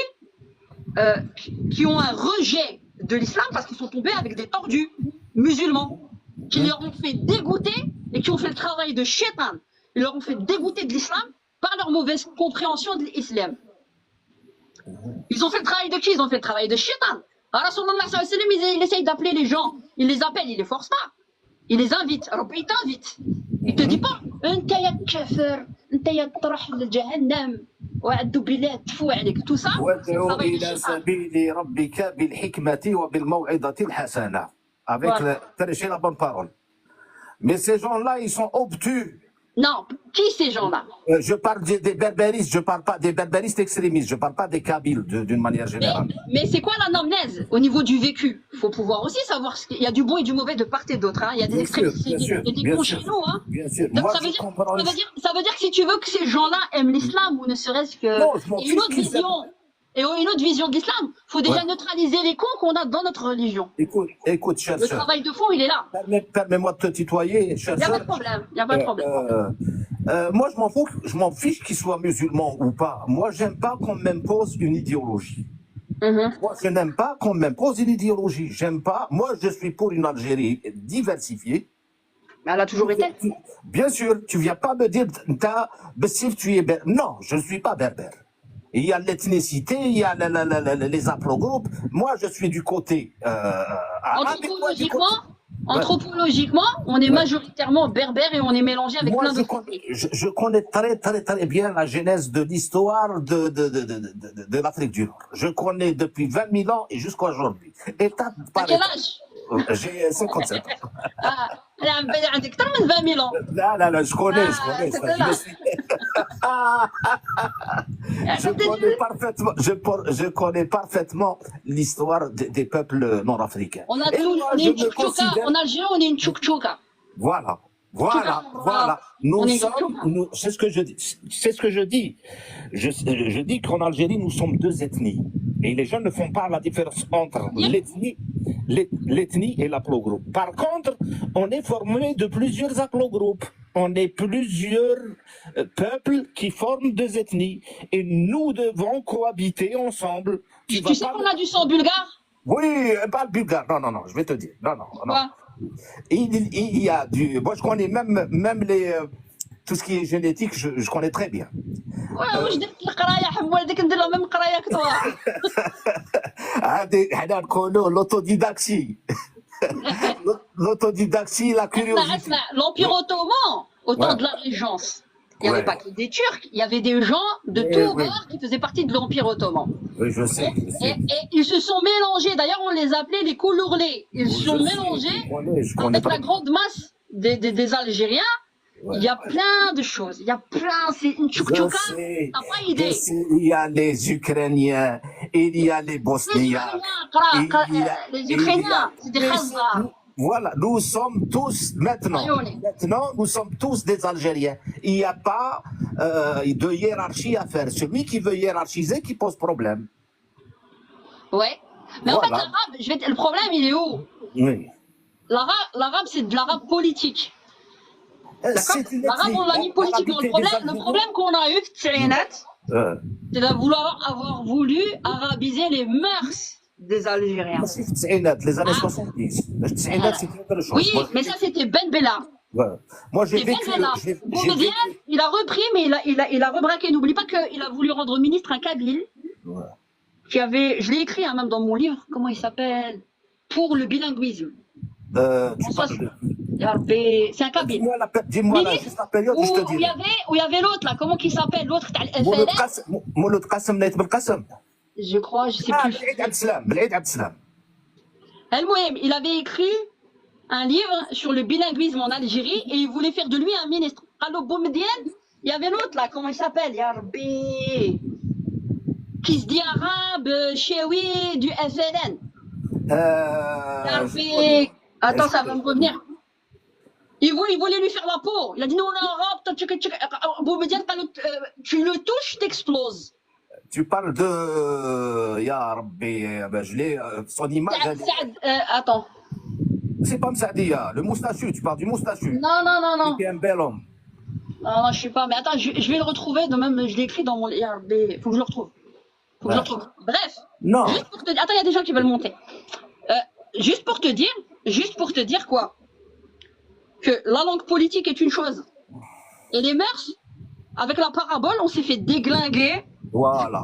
qui ont un rejet de l'islam parce qu'ils sont tombés avec des tordus musulmans qui leur ont fait dégoûter et qui ont fait le travail de shaitan. Ils leur ont fait dégoûter de l'islam par leur mauvaise compréhension de l'islam. Ils ont fait le travail de qui? Ils ont fait le travail de shaitan. Alors, Rasulullah sallallahu alayhi wa sallam, il essaye d'appeler les gens. Il les appelle, il les force pas. Il les invite. Alors, il t'invite. Il te dit pas, أنت يا كافر, أنت يا تروح لجهنم, وعدو بلاد تفو عليك. Tout ça, c'est le وادعو travail de إلى shaitan. سبيل ربك بالحكمة وبالموعظة الحسنة. Avec Voilà. la bonne parole. Mais ces gens-là, ils sont obtus. Non, qui ces gens-là? Je parle des berbéristes, je parle pas des berbéristes extrémistes, je parle pas des Kabyles d'une manière générale. Mais c'est quoi l'anamnèse au niveau du vécu? Il faut pouvoir aussi savoir ce qu'il y a du bon et du mauvais de part et d'autre. Hein. Il y a des Bien sûr, extrémistes bien sûr, et des bien bons sûr. chez nous. Hein. Bien sûr. Donc Moi, ça je veut, dire, comprends. ça veut dire que si tu veux que ces gens-là aiment l'islam ou ne serait-ce que Non, je m'en et une autre fiche qu'ils vision et une autre vision de l'islam, il faut déjà Ouais. neutraliser les cons qu'on a dans notre religion. Écoute, chère Le sœur, travail de fond, il est là. permets-moi de te tutoyer, chère Il n'y a pas sœur. de problème. Il n'y a pas de problème. Moi, je m'en fiche qu'ils soient musulmans ou pas. Moi, j'aime pas qu'on m'impose une idéologie. Moi, je n'aime pas qu'on m'impose une idéologie. J'aime pas. Moi, je suis pour une Algérie diversifiée. Mais elle a toujours été. Bien sûr, tu viens pas me dire, tu es berbère. Non, je ne suis pas berbère. Il y a l'ethnicité, il y a les haplogroupe. Moi, je suis du côté arabe. et toi, du côté- Anthropologiquement, on est majoritairement berbère et on est mélangé avec Moi, plein je d'autres. connais, je connais très bien la genèse de l'histoire de l'Afrique du Nord. Je connais depuis 20 000 ans et jusqu'à aujourd'hui. Étape À par quel étape. âge? J'ai 57 ans. Ah, عندك أكثر من 20 000 ans. Là, je connais, Ah, ça, c'est je là. me suis- je connais parfaitement l'histoire des peuples nord-africains. On a Et tous, moi, on est je une me tchouk-tchouka. considère... En Algérie, on est une tchouk-tchouka. Voilà. On Nous est sommes, c'est ce que je dis. C'est ce que je dis. Je dis qu'en Algérie, nous sommes deux ethnies. Et les gens ne font pas la différence entre l'ethnie et l'aplogroupe. Par contre, on est formé de plusieurs haplogroupes. On est plusieurs peuples qui forment des ethnies. Et nous devons cohabiter ensemble. Tu sais qu'on a du sang bulgare? Oui, pas le bulgare. Non, non, non, je vais te dire. Non, non, non. Quoi? Il y a du... Moi, je connais même les... tout ce qui est génétique, je connais très bien. Ouais, واش درت القرايه حمولتك ندير لا ميم قرايه كتوا. هذا نقولوا l'autodidactie. L'autodidactie, la curiosité. L'Empire ottoman, au temps de la Régence, il n'y avait pas que des Turcs, il y avait des gens de tous bords qui faisaient partie de l'Empire ottoman. Oui, je sais. Et ils se sont mélangés, d'ailleurs on les appelait les Koulourlés. Ils se sont mélangés avec la grande masse des Algériens. Il y a plein de choses, il y a plein, c'est une tchouk-tchouka, t'as pas idée. Il y a les Ukrainiens, il y a les Bosniens. Les Ukrainiens, c'est des Khazars. Voilà, nous sommes tous, maintenant, nous sommes tous des Algériens. Il n'y a pas de hiérarchie à faire. Celui qui veut hiérarchiser, qui pose problème. Ouais, mais en fait, l'arabe, le problème, il est où? Oui. L'arabe, c'est de l'arabe politique. L'arabe, on l'a mis politiquement. Le problème qu'on a eu, c'est de vouloir avoir voulu arabiser les mœurs des Algériens. Les années 70. Oui, mais ça, c'était Ben Bella. Moi, j'ai vécu... Boumedienne, il a repris, mais il a rebraqué. N'oublie pas qu'il a voulu rendre ministre un Kabyle. Qui avait, je l'ai écrit même dans mon livre, comment il s'appelle? Pour le bilinguisme. C'est un Kabyle. Dis-moi juste la période, je te dis. Où il y avait l'autre là, comment qu'il s'appelle? L'autre, Mouloud Qassem, Naït Belkacem. Je crois, je sais plus. Bel'Aïd Abdeslam. El-Mouhem, il avait écrit un livre sur le bilinguisme en Algérie et il voulait faire de lui un ministre. Alors, Boumedienne, il y avait l'autre là, comment il s'appelle? Ya Rabbi, qui se dit arabe, chéoui, du FLN. Ya Rabbi, attends, ça va me revenir. Il voulait lui faire la peau. Il a dit non, on est arabe, Boumedienne, tu le touches, t'exploses. Tu parles de... Ya Rabbi, je l'ai... Son image... Attends. C'est pas Msaadia, le moustachu, tu parles du moustachu. Non, non, non, non. C'est un bel homme. Non, non, je suis pas... Mais attends, je vais le retrouver, même je l'ai écrit dans mon... Faut que je le retrouve. Bref. Non. Juste pour te dire... Attends, il y a des gens qui veulent monter. Juste pour te dire quoi? Que la langue politique est une chose. Et les mœurs, avec la parabole, on s'est fait déglinguer. Voilà.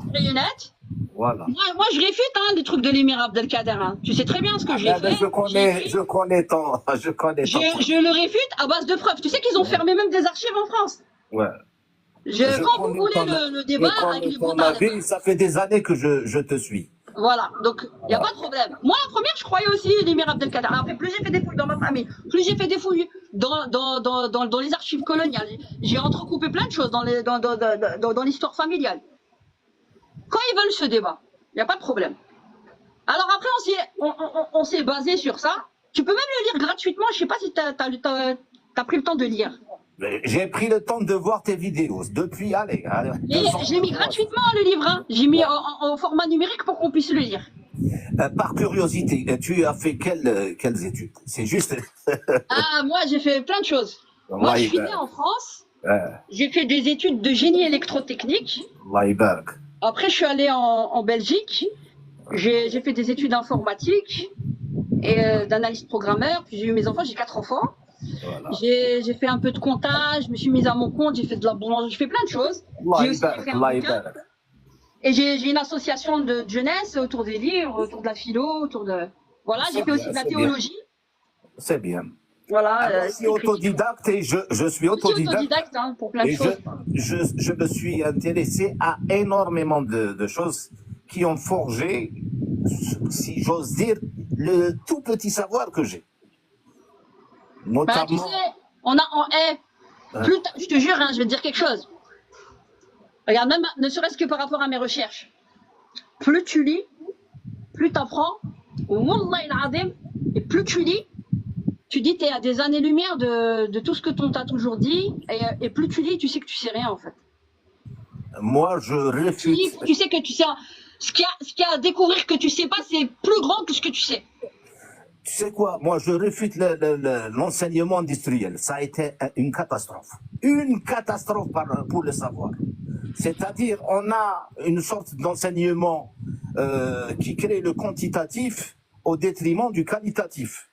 Voilà. Moi, je réfute les trucs de l'émir Abdelkader. Hein. Tu sais très bien ce que j'ai fait. Je connais ton... Je le réfute à base de preuves. Tu sais qu'ils ont fermé même des archives en France. Ouais. Quand vous voulez le débat avec les boutards. Ça fait des années que je te suis. Voilà, donc il n'y a pas de problème. Moi, la première, je croyais aussi l'émir Abdelkader. Après, plus j'ai fait des fouilles dans ma famille, plus j'ai fait des fouilles dans les archives coloniales. J'ai entrecoupé plein de choses dans l'histoire familiale. Quand ils veulent ce débat, il n'y a pas de problème. Alors après, on s'est basé sur ça. Tu peux même le lire gratuitement. Je ne sais pas si tu as pris le temps de lire. J'ai pris le temps de voir tes vidéos. Depuis, allez. Je l'ai mis gratuitement, le livre. Hein. J'ai mis en format numérique pour qu'on puisse le lire. Par curiosité, tu as fait quelles études? C'est juste... Moi, j'ai fait plein de choses. Moi, je suis né en France. J'ai fait des études de génie électrotechnique. Après, je suis allé en Belgique. J'ai fait des études d'informatique et d'analyste programmeur. Puis j'ai eu mes enfants, j'ai 4 enfants. Voilà. J'ai fait un peu de comptage, je me suis mise à mon compte, j'ai fait de la boulangerie, j'ai fait plein de choses. J'ai aussi fait un bouquin. Et j'ai une association de jeunesse autour des livres, autour de la philo, autour de... Voilà, j'ai fait aussi de la théologie. C'est bien. Voilà. Je suis autodidacte et je suis autodidacte pour plein de choses. Je me suis intéressé à énormément de choses qui ont forgé, si j'ose dire, le tout petit savoir que j'ai. Notamment... tu sais, je te jure, je vais te dire quelque chose. Regarde, même ne serait-ce que par rapport à mes recherches. Plus tu lis, plus tu apprends, et plus tu lis, tu dis tu es à des années-lumière de tout ce que t'a toujours dit, et plus tu lis, tu sais que tu sais rien en fait. Moi, je réfute. Tu sais que tu sais. qu'il y a à découvrir que tu sais pas, c'est plus grand que ce que tu sais. Tu sais quoi, moi je réfute l'enseignement industriel. Ça a été une catastrophe. Une catastrophe pour le savoir. C'est-à-dire, on a une sorte d'enseignement qui crée le quantitatif au détriment du qualitatif.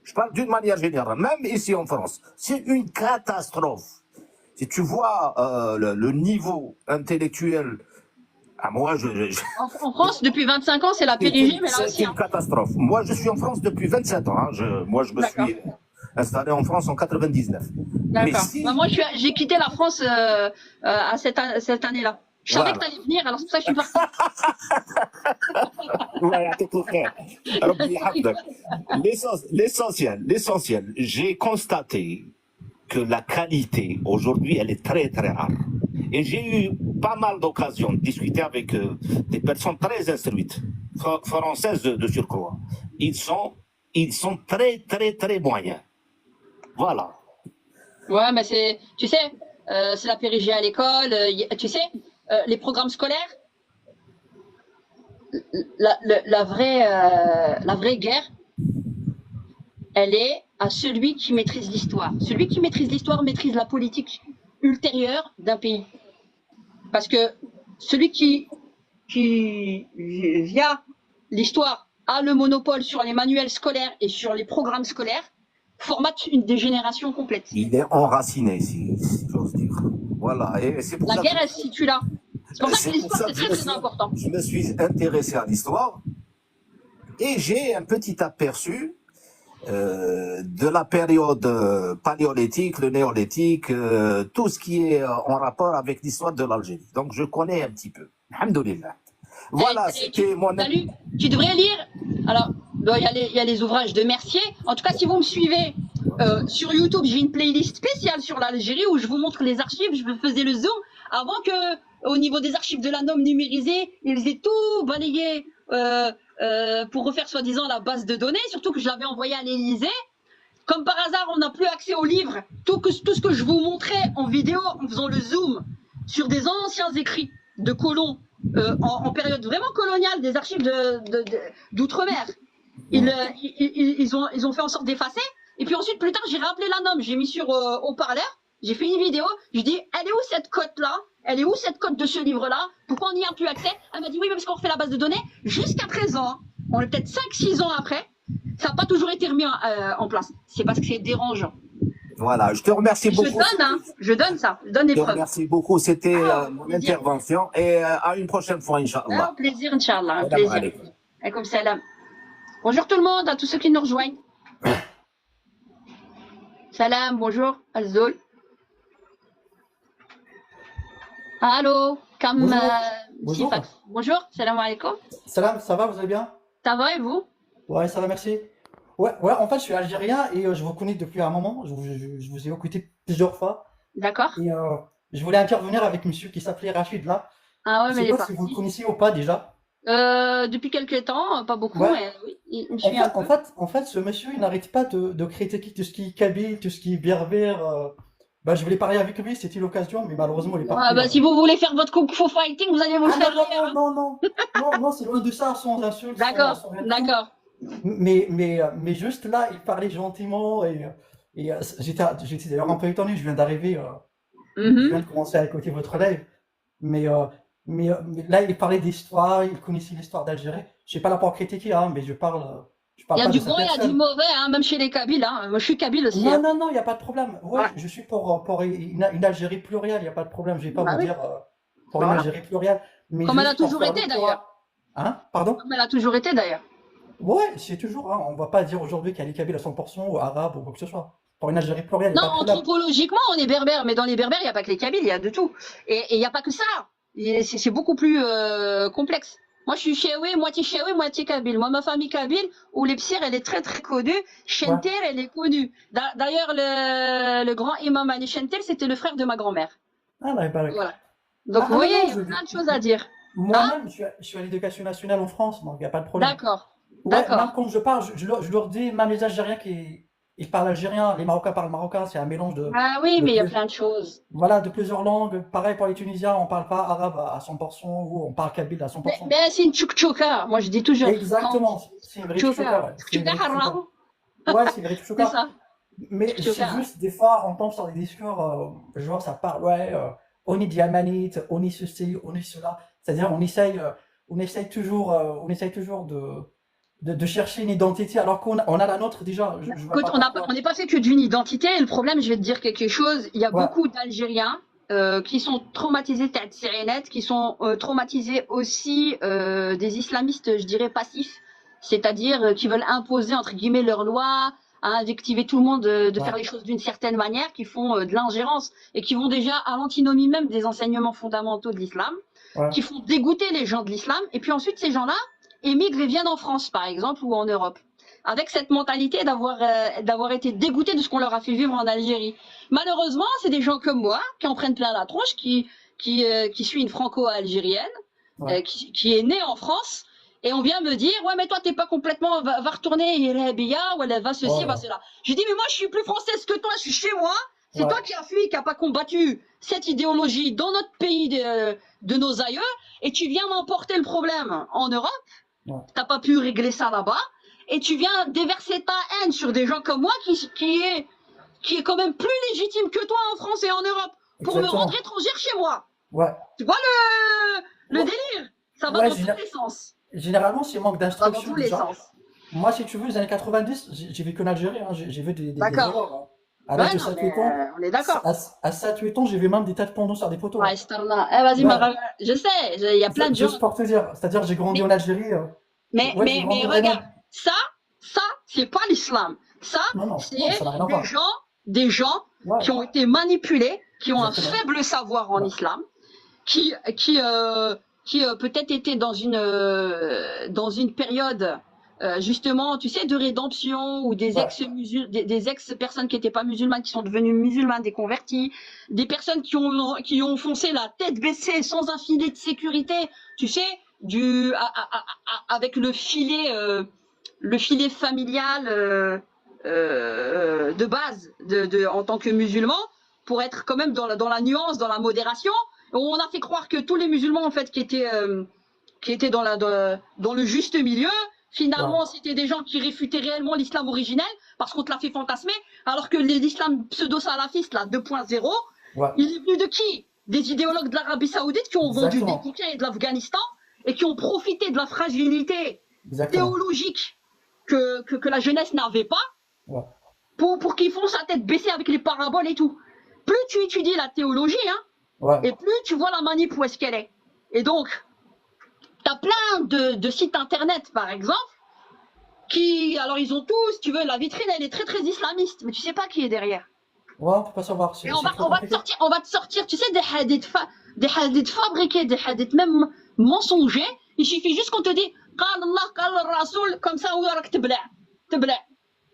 Je parle d'une manière générale, même ici en France. C'est une catastrophe. Si tu vois le niveau intellectuel, moi, En France, depuis 25 ans, c'est la périgée, mais là c'est aussi. une catastrophe. Moi, je suis en France depuis 27 ans. Hein. Moi, je me D'accord. suis installé en France en 99. Mais D'accord. si, Bah, moi, j'ai quitté la France à cette année-là. Je savais que voilà. tu allais venir, alors c'est pour ça que je suis partie. الله يعطيك الخير. ربي يحفظك. L'essentiel, j'ai constaté que la qualité, aujourd'hui, elle est très, très rare. Et j'ai eu pas mal d'occasions de discuter avec des personnes très instruites, françaises de surcroît. Ils sont très, très, très moyens. Voilà. Ouais, mais tu sais, c'est la périgée à l'école, tu sais, les programmes scolaires, la vraie guerre, elle est à celui qui maîtrise l'histoire. Celui qui maîtrise l'histoire maîtrise la politique ultérieure d'un pays. Parce que celui qui via l'histoire, a le monopole sur les manuels scolaires et sur les programmes scolaires, formate des générations complètes. Il est enraciné, si j'ose dire. Voilà. Et c'est pour La ça guerre, que, elle se situe là. C'est pour ça que c'est pour l'histoire, ça c'est que très, très important. je me suis intéressé à l'histoire et j'ai un petit aperçu de la période paléolithique, le néolithique, tout ce qui est en rapport avec l'histoire de l'Algérie. Donc je connais un petit peu. Alhamdoulilah. Voilà, c'était mon... Salut, tu devrais lire. Alors, il y a les ouvrages de Mercier. En tout cas, si vous me suivez sur YouTube, j'ai une playlist spéciale sur l'Algérie où je vous montre les archives. Je faisais le zoom avant que, au niveau des archives de la NOM numérisées, ils aient tout balayé pour refaire soi-disant la base de données. Surtout que je l'avais envoyé à l'Élysée. Comme par hasard, on n'a plus accès aux livres. Tout ce que je vous montrais en vidéo, en faisant le zoom sur des anciens écrits de colons en période vraiment coloniale, des archives d'outre-mer. Ils ont fait en sorte d'effacer. Et puis ensuite, plus tard, j'ai rappelé la NOM. J'ai mis sur haut-parleur. J'ai fait une vidéo. Je dis, elle est où cette cote-là? Elle est où cette cote de ce livre-là? Pourquoi on n'y a plus accès? Elle m'a dit, oui, mais parce qu'on refait la base de données. Jusqu'à présent, on est peut-être 5-6 ans après. Ça n'a pas toujours été remis en place. C'est parce que c'est dérangeant. Voilà, je te remercie beaucoup. Je donne ça, je donne des Je te preuves. remercie beaucoup, c'était mon intervention et à une prochaine fois, Inch'Allah. Un plaisir, Inch'Allah, un plaisir. Alaykoum salam. Bonjour tout le monde, à tous ceux qui nous rejoignent. Salam, bonjour, Al-Zoul. Allô, Kam Bonjour. Bonjour, salam alaikum. Salam, ça va, vous allez bien? Ça va et vous? Ouais, ça va, merci. Ouais, en fait, je suis algérien et je vous connais depuis un moment. Je vous ai écouté plusieurs fois. D'accord. Et je voulais intervenir avec monsieur qui s'appelait Rachid là. Ah ouais, Je mais sais il est pas si vous le parti. connaissiez ou pas déjà. Depuis quelques temps, pas beaucoup, Ouais. mais oui, il me suit un peu. En fait, ce monsieur, il n'arrête pas de critiquer tout ce qui est kabyle, tout ce qui est berbère. Bah, je voulais parler avec lui, c'était l'occasion, mais malheureusement, il est parti. Ah bah, si vous voulez faire votre Kung Fu Fighting, vous allez vous le Ah faire non, ailleurs, non, hein. non, non, non, non, c'est loin de ça, sans insulte, D'accord, sans rien. d'accord. Mais juste là, il parlait gentiment et j'étais d'ailleurs un peu étonné, je viens d'arriver, je Mhm. viens de commencer à écouter votre live, mais là, il parlait d'histoire, il connaissait l'histoire d'Algérie. Je suis pas là pour critiquer, hein, mais je parle Il y pas a de du sa bon, il y a du personne. mauvais, hein, même chez les Kabyles, hein. Moi, je suis Kabyle aussi, Non, hein. non, non, il n'y a pas de problème. Ouais, Ouais. je suis pour une Algérie plurielle, il n'y a pas de problème. Je vais pas Bah vous oui. dire pour une Voilà. Algérie plurielle, mais Comme elle a juste pour toujours faire été, le d'ailleurs. poids. Hein? Pardon? Comme elle a toujours été, d'ailleurs. Ouais, c'est toujours, hein, on va pas dire aujourd'hui qu'il y a les Kabyles à 100% ou arabes ou quoi que ce soit. Pour une Algérie plurielle, il n'y Non, a pas de problème. anthropologiquement, on est berbère, mais dans les berbères, il n'y a pas que les Kabyles, il y a de tout. Et il n'y a pas que ça. C'est beaucoup plus complexe. Moi, je suis Chéoué, moitié Kabyle. Moi, ma famille Kabyle, ou l'Epsir, elle est très, très connue. Chentel, elle est connue. D'ailleurs, le grand imam Ali Chentel, c'était le frère de ma grand-mère. Ah, là, bah, Voilà. Donc, Ah, vous non, voyez, non, il y a plein de choses à dire. moi-même, je suis à l'éducation nationale en France, donc il n'y a pas de problème. D'accord. Ouais, même D'accord. quand je parle, je leur dis, même les Algériens ils parlent algérien, les Marocains parlent marocain, c'est un mélange Ah oui, de mais il y a plus, plein de choses. voilà, de plusieurs langues. Pareil pour les Tunisiens, on parle pas arabe à 100% ou on parle kabyle à Mais 100%. c'est une tchouk-tchouka. Moi, je dis toujours, quand Exactement, c'est une vraie tchouka, tchouka, ouais. C'est une tchouka vraie tchouka. haram, Ouais, c'est une vraie c'est tchouka. ça, Mais c'est tchouka. juste, des fois, on tombe sur des discours, genre, ça parle, ouais, on est diamanite, on est ceci, on est cela. C'est-à-dire, on essaye toujours de chercher une identité alors qu'on a la nôtre déjà. Je vois Écoute, pas on pourquoi. n'est pas fait que d'une identité. Et le problème, je vais te dire quelque chose. Il y a Ouais, beaucoup d'Algériens qui sont traumatisés, t'as Syrienne, qui sont traumatisés aussi des islamistes, je dirais, passifs. C'est-à-dire qui veulent imposer, entre guillemets, leurs lois, à invectiver tout le monde de ouais, faire les choses d'une certaine manière, qui font de l'ingérence et qui vont déjà à l'antinomie même des enseignements fondamentaux de l'islam, ouais, qui font dégoûter les gens de l'islam. Et puis ensuite, ces gens-là émigrent et viennent en France, par exemple, ou en Europe avec cette mentalité d'avoir été dégoûtés de ce qu'on leur a fait vivre en Algérie. Malheureusement, c'est des gens comme moi qui en prennent plein la tronche, qui suis une franco-algérienne, ouais, qui est née en France, et on vient me dire, ouais, mais toi, t'es pas complètement, va retourner Irhabia, ou elle va ceci, oh va là, cela. Je dis, mais moi, je suis plus française que toi, je suis chez moi. C'est ouais, toi qui as fui, qui a pas combattu cette idéologie dans notre pays de nos aïeux, et tu viens m'emporter le problème en Europe. ouais, T'as pas pu régler ça là-bas, et tu viens déverser ta haine sur des gens comme moi qui est quand même plus légitime que toi en France et en Europe pour me rendre exactement. étrangère chez moi. Ouais, Tu vois le ouais, délire? Ça va ouais, dans tous les sens. généralement, c'est manque Ça va dans d'instruction tous les déjà. sens. Moi, si tu veux, les années 90, j'ai vécu en Algérie, hein, j'ai vu des D'accord. horreurs, hein. À l'âge Ouais, de non, 7-8 mais ans, on est d'accord. à 7-8 ans, j'ai vu même des tas de panneaux sur des poteaux, Ouais, hein. Starla. Eh, vas-y, Ouais, je sais, il y a plein de gens. juste pour te dire, c'est-à-dire j'ai grandi Mais, en Algérie, ouais, j'ai mais grandi regarde, vraiment. ça, c'est pas l'islam. Ça, Non, non, c'est non, ça n'a rien à voir. des gens Ouais, qui ont été manipulés, qui ont un exactement. faible savoir en Ouais, islam, qui, qui, euh, qui peut-être étaient dans une période justement, tu sais, de rédemption ou ouais, des ex-personnes qui n'étaient pas musulmanes, qui sont devenues musulmanes, des convertis, des personnes qui ont foncé la tête baissée sans un filet de sécurité, tu sais, avec le filet familial de base en tant que musulman, pour être quand même dans la nuance, dans la modération. On a fait croire que tous les musulmans en fait qui étaient dans le juste milieu, ouais, finalement c'était des gens qui réfutaient réellement l'islam originel parce qu'on te l'a fait fantasmer, alors que l'islam pseudo-salafiste là 2.0, ouais, il est venu de qui? Des idéologues de l'Arabie Saoudite qui ont vendu des exactement. bouquins et de l'Afghanistan et qui ont profité de la fragilité Exactement. théologique que la jeunesse n'avait pas Ouais, pour qu'ils font sa tête baissée avec les paraboles et tout. Plus tu étudies la théologie, hein, ouais, et plus tu vois la manip où est-ce qu'elle est. Et donc, tu as plein de sites internet, par exemple, alors ils ont tous, si tu veux, la vitrine, elle est très très islamiste, mais tu sais pas qui est derrière. ouais, on peut pas savoir, Et c'est trop compliqué. on va te sortir, tu sais, des hadiths fabriqués, des hadiths même mensongers. Il suffit juste qu'on te dise, قال الله قال الرسول, comme ça, ou alors تبلع.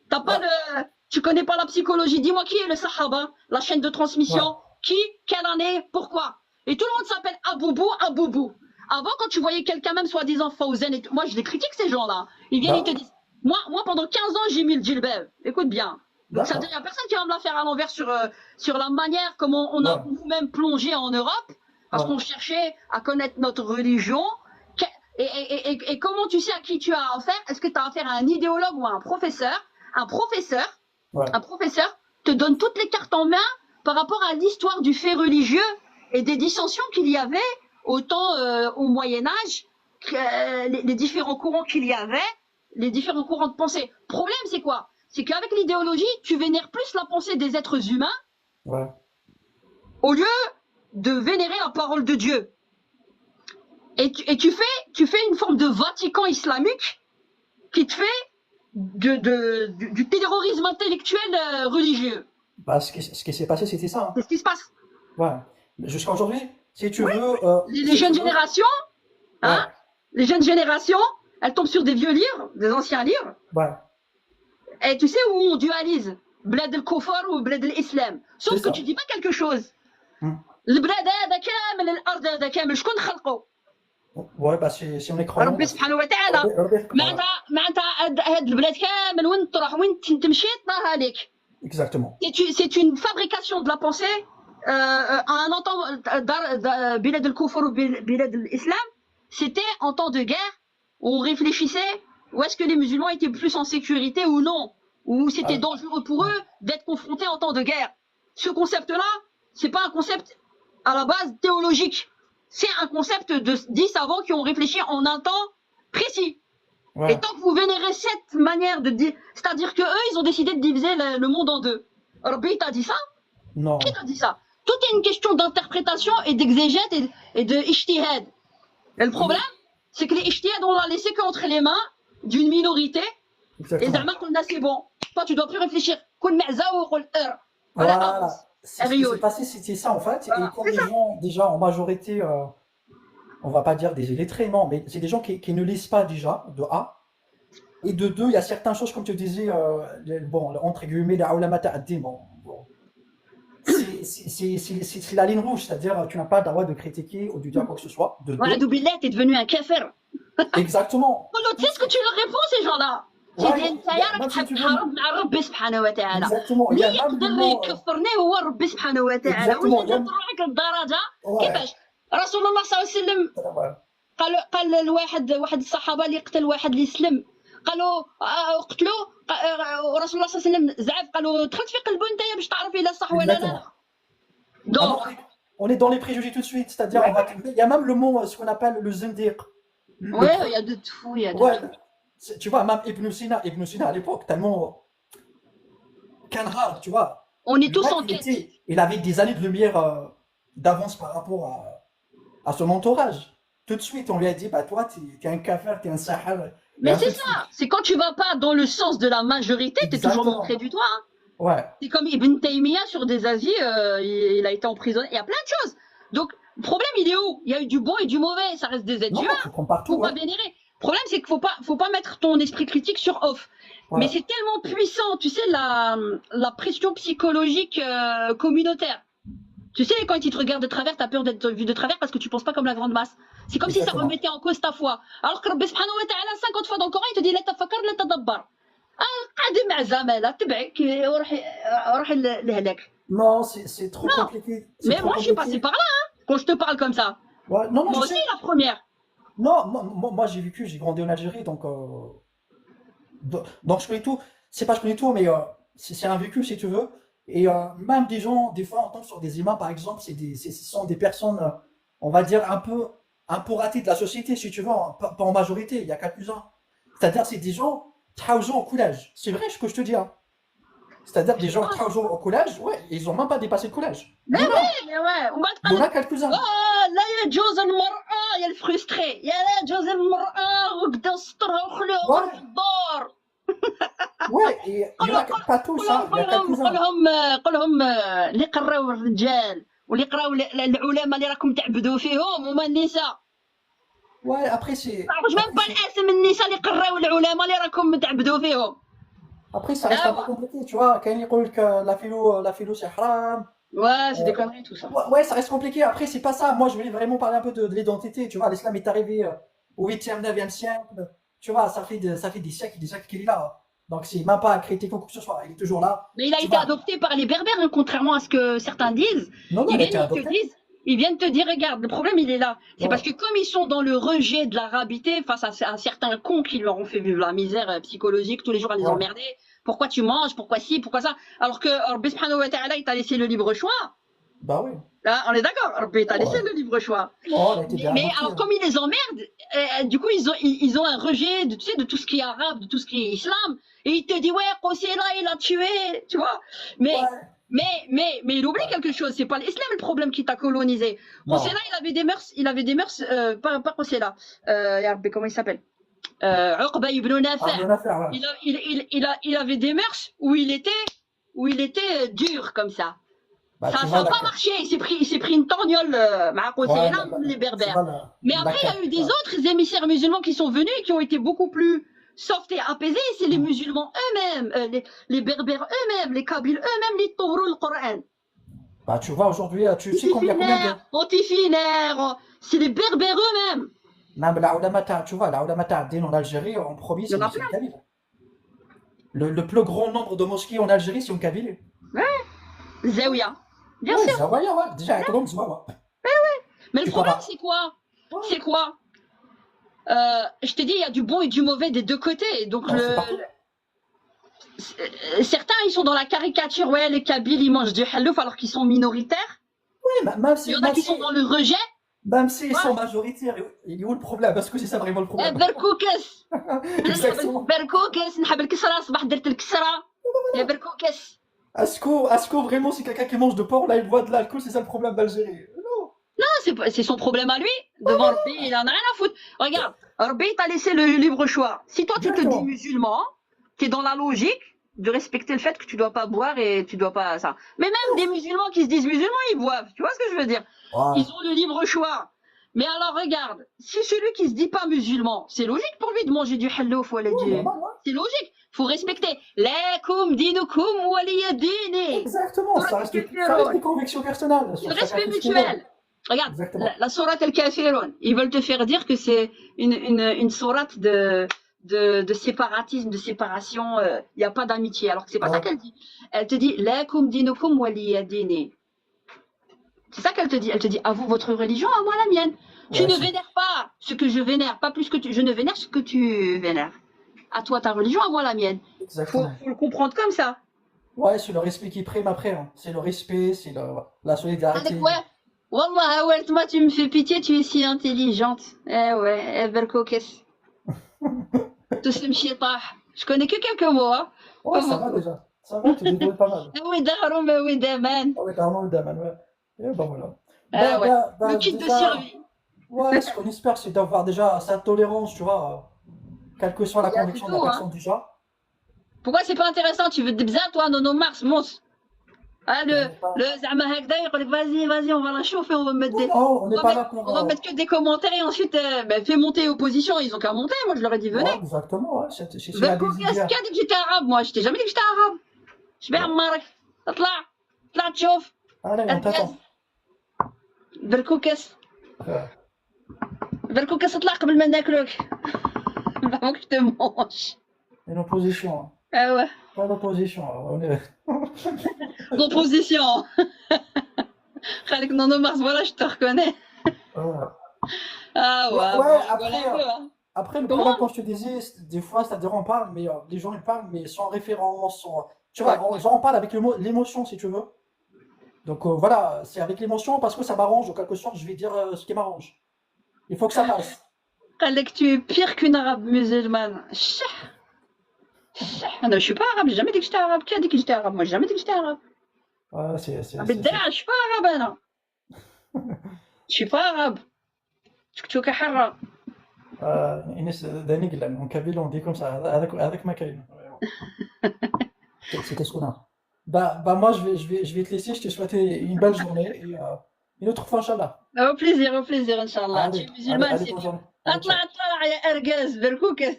T'as pas Ouais, tu connais pas la psychologie. Dis-moi qui est le Sahaba, la chaîne de ouais, transmission. Qui, quelle année, pourquoi? Et tout le monde s'appelle Aboubou. Avant, quand tu voyais quelqu'un, même soi-disant Fawzen, et tout, moi je les critique ces gens-là. Ils viennent, bah ils te oui, disent, moi pendant 15 ans, j'ai mis le djilbab. Écoute bien. Donc ça veut dire, il d'accord. n'y a personne qui va me la faire à l'envers sur la manière comment on a Ouais, nous-mêmes plongé en Europe, parce ouais, qu'on cherchait à connaître notre religion. Et comment tu sais à qui tu as affaire? Est-ce que tu as affaire à un idéologue ou à un professeur? Un professeur, ouais, un professeur te donne toutes les cartes en main par rapport à l'histoire du fait religieux et des dissensions qu'il y avait autant au Moyen-Âge, les différents courants qu'il y avait, les différents courants de pensée. Problème, c'est quoi? C'est qu'avec l'idéologie, tu vénères plus la pensée des êtres humains ouais, au lieu de vénérer la parole de Dieu. Et tu fais une forme de Vatican islamique qui te fait du terrorisme intellectuel religieux. bah ce qui s'est passé, c'était ça, hein. C'est ce qui se passe. Ouais, jusqu'à aujourd'hui, si tu Oui. veux, Les si tu jeunes veux, générations, ouais, hein, les jeunes générations, elles tombent sur des vieux livres, des anciens livres, ouais, et tu sais où on dualise Bled el-Kufar ou Bled el-Islam. c'est Sauf que tu ça. dis pas quelque chose. Hmm. البلاد هذا كامل الارض هذا كامل شكون خلقه؟ Ouais, bah si on est croyant, ربي سبحانه وتعالى ربي يحكم. معناتها هاد البلاد كامل وين تروح وين تمشي طاها لك. Exactement. C'est une fabrication de la pensée. En temps بلاد الكفر وبلاد الإسلام, c'était en temps de guerre où on réfléchissait où est-ce que les musulmans étaient plus en sécurité ou non, ou c'était dangereux pour eux d'être confrontés en temps de guerre. Ce concept-là, c'est pas un concept à la base théologique. C'est un concept de 10 savants qui ont réfléchi en un temps précis. Ouais. Et tant que vous vénérez cette manière de dire, c'est-à-dire que eux, ils ont décidé de diviser le monde en deux. Rabbi t'a dit ça? Non. Qui t'a dit ça? Tout est une question d'interprétation et d'exégète et de ijtihad. Et le problème, c'est que les ijtihad, on l'a laissé qu'entre les mains d'une minorité. Et Exactement. Zama, qu'on a, c'est bon. Toi, tu dois plus réfléchir. Kun ma'za ou qul ar. Voilà. Ce qui Riol. s'est passé, c'était ça en fait. Voilà, Et quand les gens, déjà en majorité, on va pas dire des illettrés, non, mais c'est des gens qui ne lisent pas déjà, de A. Et de deux, il y a certaines choses, comme tu disais, bon, entre guillemets, les ulama ta'addi, bon. C'est la ligne rouge, c'est-à-dire tu n'as pas le droit de critiquer ou de dire quoi que ce soit. De Voilà, deux. Doubillet, t'es devenu un kafir. Exactement. Tu sais ce que tu leur réponds, ces gens-là? Tu Ouais, dis, انت يا راك même si تحب tu veux. تحارب مع ربي سبحانه وتعالى. Exactement. Il y اللي a même يقدر des mots, يكفرني هو ربي سبحانه وتعالى. Exactement. وانت تروحك للدرجة Ouais. كيفاش؟ رسول الله صلى الله عليه وسلم Ouais. قال واحد الصحابة اللي قتل واحد اللي يسلم, قالوا قتلوه, ورسول الله صلى الله عليه وسلم زعف, قالوا دخلت في قلبه انت باش تعرف الا صح ولا Exactement. لا. Donc, On est dans les préjugés tout de suite, c'est-à-dire il y a même le mot, ce qu'on appelle le zindiq. ouais, il y a de tout, il y a de Ouais, tout. tu vois, même Ibn Sina à l'époque, tellement qu'un rare, tu vois. On est Le tous mec, en quête. il avait des années de lumière d'avance par rapport à son entourage. Tout de suite, on lui a dit, bah toi, t'es un kafir, t'es un sahar. Mais c'est ça, c'est quand tu vas pas dans le sens de la majorité, t'es toujours Exactement. montré du doigt. Hein. Ouais, C'est comme Ibn Taymiyyah sur des avis, il a été emprisonné, il y a plein de choses. Donc, le problème, il est où? Il y a eu du bon et du mauvais, ça reste des êtres non, humains. tu prends partout. Faut pas vénérer. Le problème, c'est qu'il faut pas mettre ton esprit critique sur off. Ouais. Mais c'est tellement puissant, tu sais, la pression psychologique communautaire. Tu sais, quand ils te regardent de travers, t'as peur d'être vu de travers parce que tu penses pas comme la grande masse. C'est comme si ça Exactement. remettait en cause ta foi. Alors que Rabbi subhanahu wa ta'ala, 50 fois dans le Coran, il te dit, la tafakkar, la tadabbar. قاعد مع زمالة تبعك وروح لهلاك. Non, c'est trop compliqué. C'est Mais trop moi, je suis compliqué. passé par là, hein, quand je te parle comme ça. Ouais, non, Moi je aussi, sais. la première. Non, moi j'ai vécu, j'ai grandi en Algérie, donc je connais tout. C'est pas je connais tout, mais c'est un vécu si tu veux. Et même des gens, des fois, on tombe sur des imams, par exemple, ce sont des personnes, on va dire, un peu ratées de la société, si tu veux, pas en majorité, il y a quelques-uns. C'est-à-dire, c'est des gens toujours au collège. C'est vrai ce que je te dis. Hein. C'est-à-dire des gens toujours au collège, ouais, ils ont même pas dépassé le collège. Mais Il y en a, mais ouais, on va te il y en parler. a quelques-uns. لا يجوز المرأة يا الفرستري يا لا يجوز المرأة وبدا سترها وخلوها Ouais. في الدار. Ouais, et il y en a pas tous, hein, il y a quelques-uns. قول لهم اللي قراو الرجال واللي قراو العلماء اللي راكم تعبدوا فيهم هما النساء. Ouais, après c'est. ما تعرفوش même pas الاسم النساء اللي قراو العلماء اللي راكم تعبدوا فيهم. Après, ça reste un peu compliqué, tu vois. Quand il dit que la philo c'est haram. Ouais, c'est des conneries tout ça. Ouais, ça reste compliqué. Après, c'est pas ça. Moi, je voulais vraiment parler un peu de l'identité. Tu vois, l'islam est arrivé au 8e, 9e siècle. Tu vois, ça fait des siècles qu'il est là. Donc, c'est même pas à critiquer quoi que ce soit. Il est toujours là. Mais il a Tu été vois. adopté par les berbères, hein, contrairement à ce que certains disent. Non, il a été adopté. Ils viennent te dire, regarde, le problème il est là. C'est Ouais. parce que comme ils sont dans le rejet de l'arabité face à certains cons qui leur ont fait vivre la misère psychologique tous les jours à les Ouais. emmerder. Pourquoi tu manges? Pourquoi ci? Pourquoi ça? Alors que Rabbi subhanahu wa ta'ala, il t'a laissé le libre choix. Bah oui. Là, on est d'accord, Rabbi t'a laissé Ouais. le libre choix. Oh, elle a été bien Mais adoptée, alors hein. comme ils les emmerdent, du coup ils ont un rejet de, tu sais, de tout ce qui est arabe, de tout ce qui est islam. Et il te dit, ouais, Qosé là, il a tué, tu vois. Mais Ouais. Mais il oublie quelque chose, c'est pas l'islam le problème qui t'a colonisé. Non. Qosé là, il avait des mœurs, pas Qosé là, ya Rabbi, comment il s'appelle? Uqba ibn Ah, Nafi'. rien à faire, ouais. Il avait des mœurs où il était dur comme ça. Bah, Ça tu n'a vois, pas la- marché, il s'est pris une torgnole, Qosé Ouais, là, bah, les tu berbères. vois, Mais après, il y a eu des ouais. autres émissaires musulmans qui sont venus et qui ont été beaucoup plus soft et apaisés. C'est les musulmans eux-mêmes, les berbères eux-mêmes, les kabyles eux-mêmes, les tourous le Coran. Bah, tu vois, aujourd'hui, tu sais combien de. Antifinaires, c'est les berbères eux-mêmes. Même la ulama tu vois, la ulama ta'addin en Algérie, en premier, Il y en a c'est plein. une Kabyle. Le plus grand nombre de mosquées en Algérie, c'est une Kabyle. Zawiya. Bien Ouais, sûr. Zawaya, ouais. Déjà, Aklom, Zawa. Mais le Tu peux problème, pas. c'est quoi? Ouais. C'est quoi? Je t'ai dit, il y a du bon et du mauvais des deux côtés. Donc, Ouais, c'est partout. certains, ils sont dans la caricature. Ouais, les Kabyles, ils mangent du halouf alors qu'ils sont minoritaires. Oui, même Il y si, en a qui sont dans le rejet. même s'ils Ouais. sont majoritaires, il est où le problème? Parce que c'est ça vraiment le problème. بركوكس. انا نحب Exactement. البركوكس، نحب الكسرة، صباح درت الكسرة. يا بركوكس. Est-ce que vraiment, c'est quelqu'un qui mange de porc, là, il boit de l'alcool, c'est ça le problème d'Algérie? Non. C'est son problème à lui. Devant Rabbi, il en a rien à foutre. Regarde, Rabbi t'a laissé le libre choix. Si toi tu te dis Exactement. musulman, t'es dans la logique de respecter le fait que tu dois pas boire et tu dois pas ça. Mais même des musulmans qui se disent musulmans, ils boivent. Tu vois ce que je veux dire? Ouais. Ils ont le libre choix. Mais alors regarde, si celui qui se dit pas musulman, c'est logique pour lui de manger du hallouf ou Ouais, normal, ouais. c'est logique. Faut respecter. Lakum dinukum waliya dini. Exactement, ça reste des convictions personnelles. Le Sur chacun respect fait ce qu'il veut. mutuel. Regarde, Exactement. la sourate al-Kafirun, ils veulent te faire dire que c'est une sourate de séparatisme, de séparation, il n'y a pas d'amitié. Alors que c'est pas ça Ouais. qu'elle dit. Elle te dit, lakum dinukum waliya dini. C'est ça qu'elle te dit. Elle te dit, à vous votre religion, à moi la mienne. Tu Ouais, ne c'est- vénères pas ce que je vénère, pas plus que tu. Je ne vénère ce que tu vénères. À toi ta religion, à moi la mienne. Faut Exactement. le comprendre comme ça. Ouais, c'est le respect qui prime après, hein. C'est le respect, c'est la solidarité. Avec ouais. Wallah, Weltma, tu me fais pitié, tu es si intelligente. Eh ouais, Everkokes. Toslim Chitah. Je connais que quelques mots, hein. Ouais, Pas ça va beaucoup. déjà. Ça va, tu débrouilles pas mal. Ah oui, Darum, ah oui, Daman. Ah ouais, t'as vraiment le daman, ouais. Et ben voilà. Ah ouais. Le kit de Déjà, survie. ouais, ce qu'on espère, c'est d'avoir déjà sa tolérance, tu vois, quelle que soit la Il y a conviction de tout, la hein. personne déjà. Pourquoi c'est pas intéressant? Tu veux des bzins, toi, Nono Mars, mons. Ah, On n'est pas- le Zama Hekda, il dit, vas-y, on va la chauffer, on va mettre des. Non, on n'est On pas va, là mettre, pour. on va mettre que des commentaires et ensuite, fais monter opposition. Ils ont qu'à monter. Moi, je leur ai dit, venez. Ouais, exactement, ouais. C'est la Verkokes, qui désidia. a dit que j'étais arabe? Moi, je t'ai jamais dit que j'étais arabe. شبيع عمرك طلع تشوف Allez, on t'attend. بركوكس بركوكس اطلع قبل ما ناكلوك avant que je te mange. Une opposition. Hein. Ah ouais, Pas d'opposition. On est... d'opposition. Khalek Nano Mars, voilà, je te reconnais. Ouais. Ah ouais, Ouais, bon, après, rigole un peu, hein. Après, le Comment? problème, quand je te disais, des fois, c'est-à-dire, on parle, mais les gens, ils parlent, mais sans référence, sans... Tu vois, genre, on parle avec l'émotion, si tu veux. Donc, voilà, c'est avec l'émotion, parce que ça m'arrange, en quelque sorte, je vais dire ce qui m'arrange. Il faut que ça passe. Khalek, tu es pire qu'une arabe musulmane. Non, je suis pas arabe, j'ai jamais dit que j'étais arabe. Qui a dit que j'étais arabe? Moi, j'ai jamais dit que j'étais arabe. Ouais, بالدرع je suis pas arabe انا. Je suis pas arabe. تشكتوكا حرة. Inès Danigla, en Kabyle, on dit comme ça, avec ma caille. C'était ce qu'on a. Bah, moi, je vais te laisser, je te souhaite une belle journée, et une autre fois, Inch'Allah. Au plaisir إن شاء الله. Tu es musulmane, c'est bonne bien. journée. Allez, ciao. اطلع يا أرجاز بركوكة.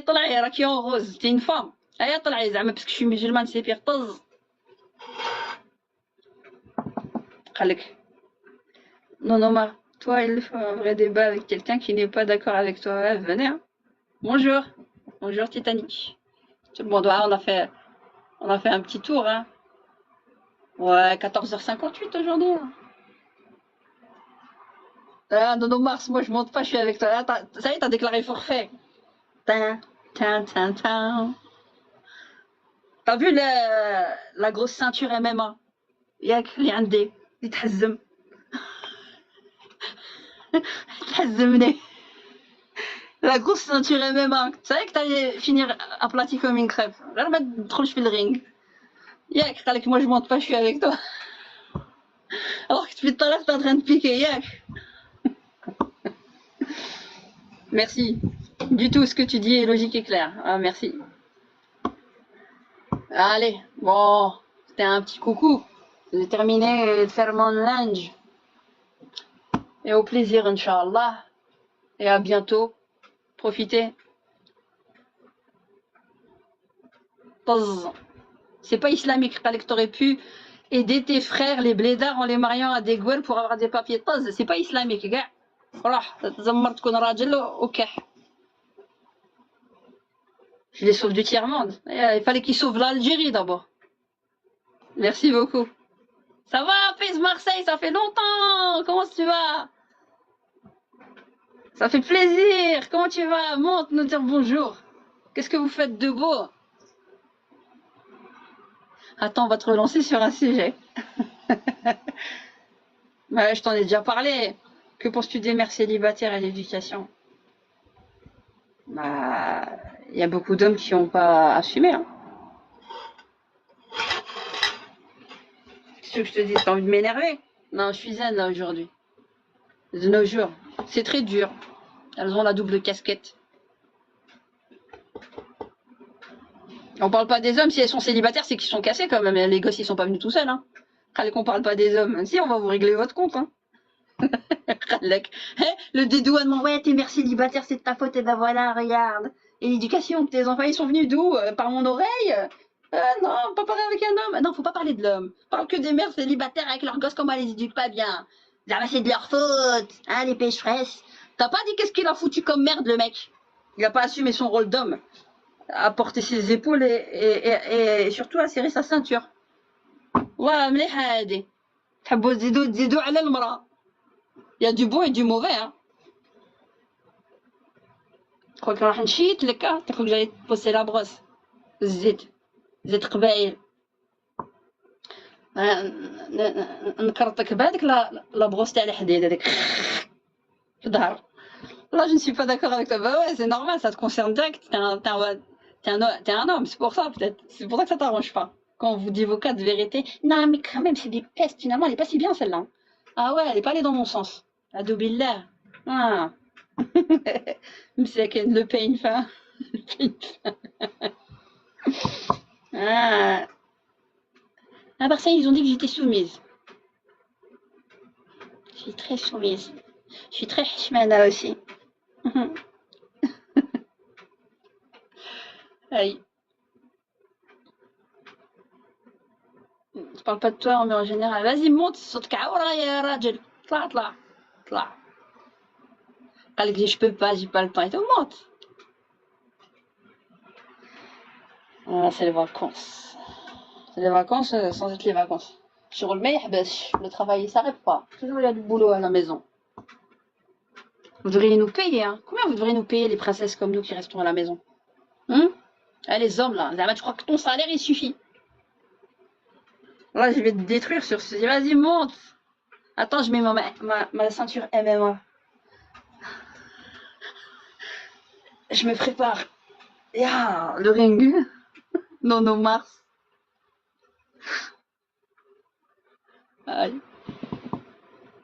طلعي راكي en rose. T'es une femme. هيا طلعي زعما parce que je suis musulmane c'est pire. طز. قالك. Non, Omar, toi, il faut un vrai débat avec quelqu'un qui n'est pas d'accord avec toi. Ouais, venez. Hein. Bonjour Titanic. Tout le monde, ouais, on a fait un petit tour. Hein. Ouais, 14h58 aujourd'hui. Hein. Ah, non, Mars, moi je monte pas, je suis avec toi. Là, ça y est, t'as déclaré forfait. Tin. T'as vu la grosse ceinture MMA? Yak, li عندي يتحزم. تحزمني. La grosse ceinture MMA. Tu savais que t'allais finir aplati comme une crêpe. غير ما تدخلش في الرينج. Yak, قالك moi je monte pas, je suis avec toi. Alors que depuis tout à l'heure t'es en train de piquer, Yak. Merci. Du tout, ce que tu dis est logique et clair. Ah, merci. Allez, bon, c'était un petit coucou. J'ai terminé de faire mon linge. Et au plaisir, Inch'Allah. Et à bientôt. Profitez. Pause. C'est pas islamique, que t'aurais pu aider tes frères, les blédards, en les mariant à des gueules pour avoir des papiers. Pause. C'est pas islamique, gars. روح تزمر تكون راجل وكح. Je les sauve du tiers-monde. Il fallait qu'ils sauvent l'Algérie d'abord. Merci beaucoup. Ça va, Fils Marseille, ça fait longtemps. Comment tu vas? Ça fait plaisir. Comment tu vas? Monte nous dire bonjour. Qu'est-ce que vous faites de beau? Attends, on va te relancer sur un sujet. Ouais, je t'en ai déjà parlé. Que penses-tu des mères célibataires et l'éducation? Bah, il y a beaucoup d'hommes qui n'ont pas assumé. Hein. Qu'est-ce que je te dis? T'as envie de m'énerver? Non, je suis zen là aujourd'hui. De nos jours. C'est très dur. Elles ont la double casquette. On parle pas des hommes, si elles sont célibataires, c'est qu'ils sont cassés quand même. Les gosses, ils sont pas venus tout seuls. Hein. Allez qu'on parle pas des hommes. Si, on va vous régler votre compte. Hein. Le dédouanement, ouais, t'es mère célibataire, c'est de ta faute, et ben voilà, regarde. Et l'éducation, tes enfants, ils sont venus d'où? Par mon oreille? Non, pas parler avec un homme. Non, faut pas parler de l'homme. Parle que des mères célibataires avec leurs gosses, comment elles les éduquent pas bien. Ah, c'est de leur faute, hein, les pécheresses. T'as pas dit qu'est-ce qu'il a foutu comme merde, le mec? Il a pas assumé son rôle d'homme. À porter ses épaules et surtout à serrer sa ceinture. Ouais, مليحة هادي. تحبوا تزيدوا على المرأة. Il y a du bon et du mauvais, hein. Tu crois que راح نشيت لك, hein? Tu crois que j'allais te poser la brosse. زيت قبايل. نكرتك بهذيك لا بروس تاع الحديد هذيك في الظهر. Là, je ne suis pas d'accord avec toi. Bah ouais, c'est normal, ça te concerne direct. T'es un homme, c'est pour ça peut-être. C'est pour ça que ça t'arrange pas. Quand on vous dit vos cas de vérité, non mais quand même c'est des pestes, finalement elle est pas si bien celle-là. Ah ouais, elle est pas allée dans mon sens. Ado billah. Ah. مساكن le pain fin. Ah. À Marseille, ils ont dit que j'étais soumise. Je suis très soumise. Je suis très hishmana aussi. Aïe. Je parle pas de toi, mais en général. Vas-y, monte, saute kaoura, ya rajel. Tla. قال لك je peux pas, j'ai pas le temps. Et tout, monte. Voilà, c'est les vacances. C'est les vacances sans être les vacances. Sur le meilleur, le travail il s'arrête pas. Toujours il y a du boulot à la maison. Vous devriez nous payer, hein. Combien vous devriez nous payer les princesses comme nous qui restons à la maison? Les hommes là, tu crois que ton salaire il suffit? Là, je vais te détruire sur ce. Vas-y, monte. Attends, je mets ma ceinture MMA. Je me prépare. Le ring. Non, non, Mars. Aïe.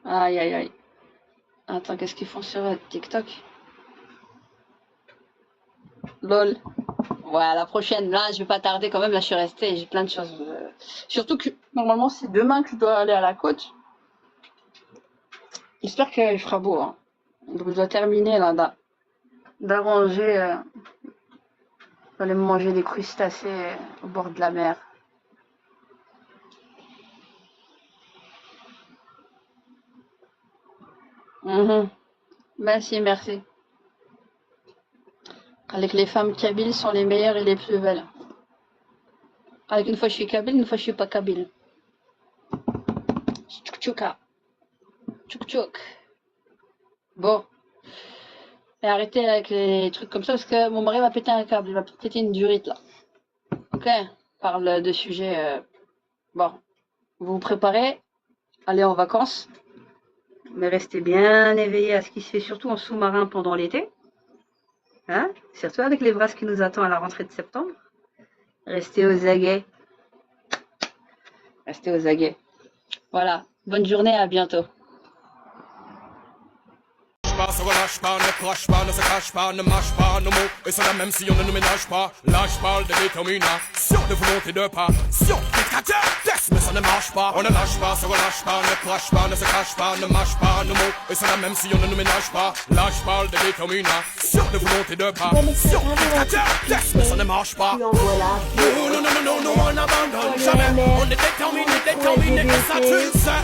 Aïe. Attends, qu'est-ce qu'ils font sur TikTok? Lol. Ouais, la prochaine, là, je vais pas tarder quand même. Là, je suis restée, j'ai plein de choses. Surtout que, normalement, c'est demain que je dois aller à la côte. J'espère qu'il fera beau, hein. Donc, je dois terminer, là, d'arranger, d'aller manger des crustacés au bord de la mer. Merci. Avec les femmes kabyles sont les meilleures et les plus belles. Avec une fois je suis kabyle, une fois je suis pas kabyle. Tchouk. Bon. Et arrêtez avec les trucs comme ça parce que mon mari va péter un câble, il va péter une durite là. Ok, parle de sujets. Bon, vous vous préparez, allez en vacances, mais restez bien éveillés à ce qui se fait surtout en sous-marin pendant l'été. Hein? Surtout avec les brasses qui nous attend à la rentrée de septembre. Restez aux aguets. Voilà, bonne journée, à bientôt. Ça relâche pas, ne crache pas, ne se cache pas, ne mâche pas nos mots. Et cela même si on ne nous ménage pas. Là je parle de détermination, de volonté de passion. Test, mais ça ne marche pas. On ne lâche pas, se relâche pas, ne crache pas, ne se cache pas, ne mâche pas nos mots. Et cela même si on ne nous ménage pas. Là je parle de détermination, de volonté de passion. Test, mais ça ne marche pas. Non, on n'abandonne jamais. On est déterminé que ça tu le sais.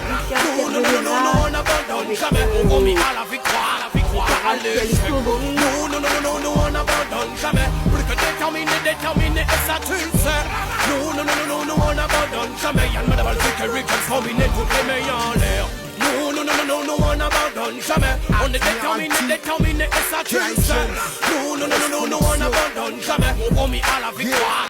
Non, on n'abandonne jamais. On remet à la victoire. l'échec. Nous, on n'abandonne jamais. Plus que déterminé, et ça tu le sais. Nous, on n'abandonne jamais. Y'a le madame Vickery qui a combiné toutes les meilleurs en l'air. Nous, on n'abandonne jamais. On est déterminé, et ça tu le sais. Nous, on n'abandonne jamais. On promis à la victoire.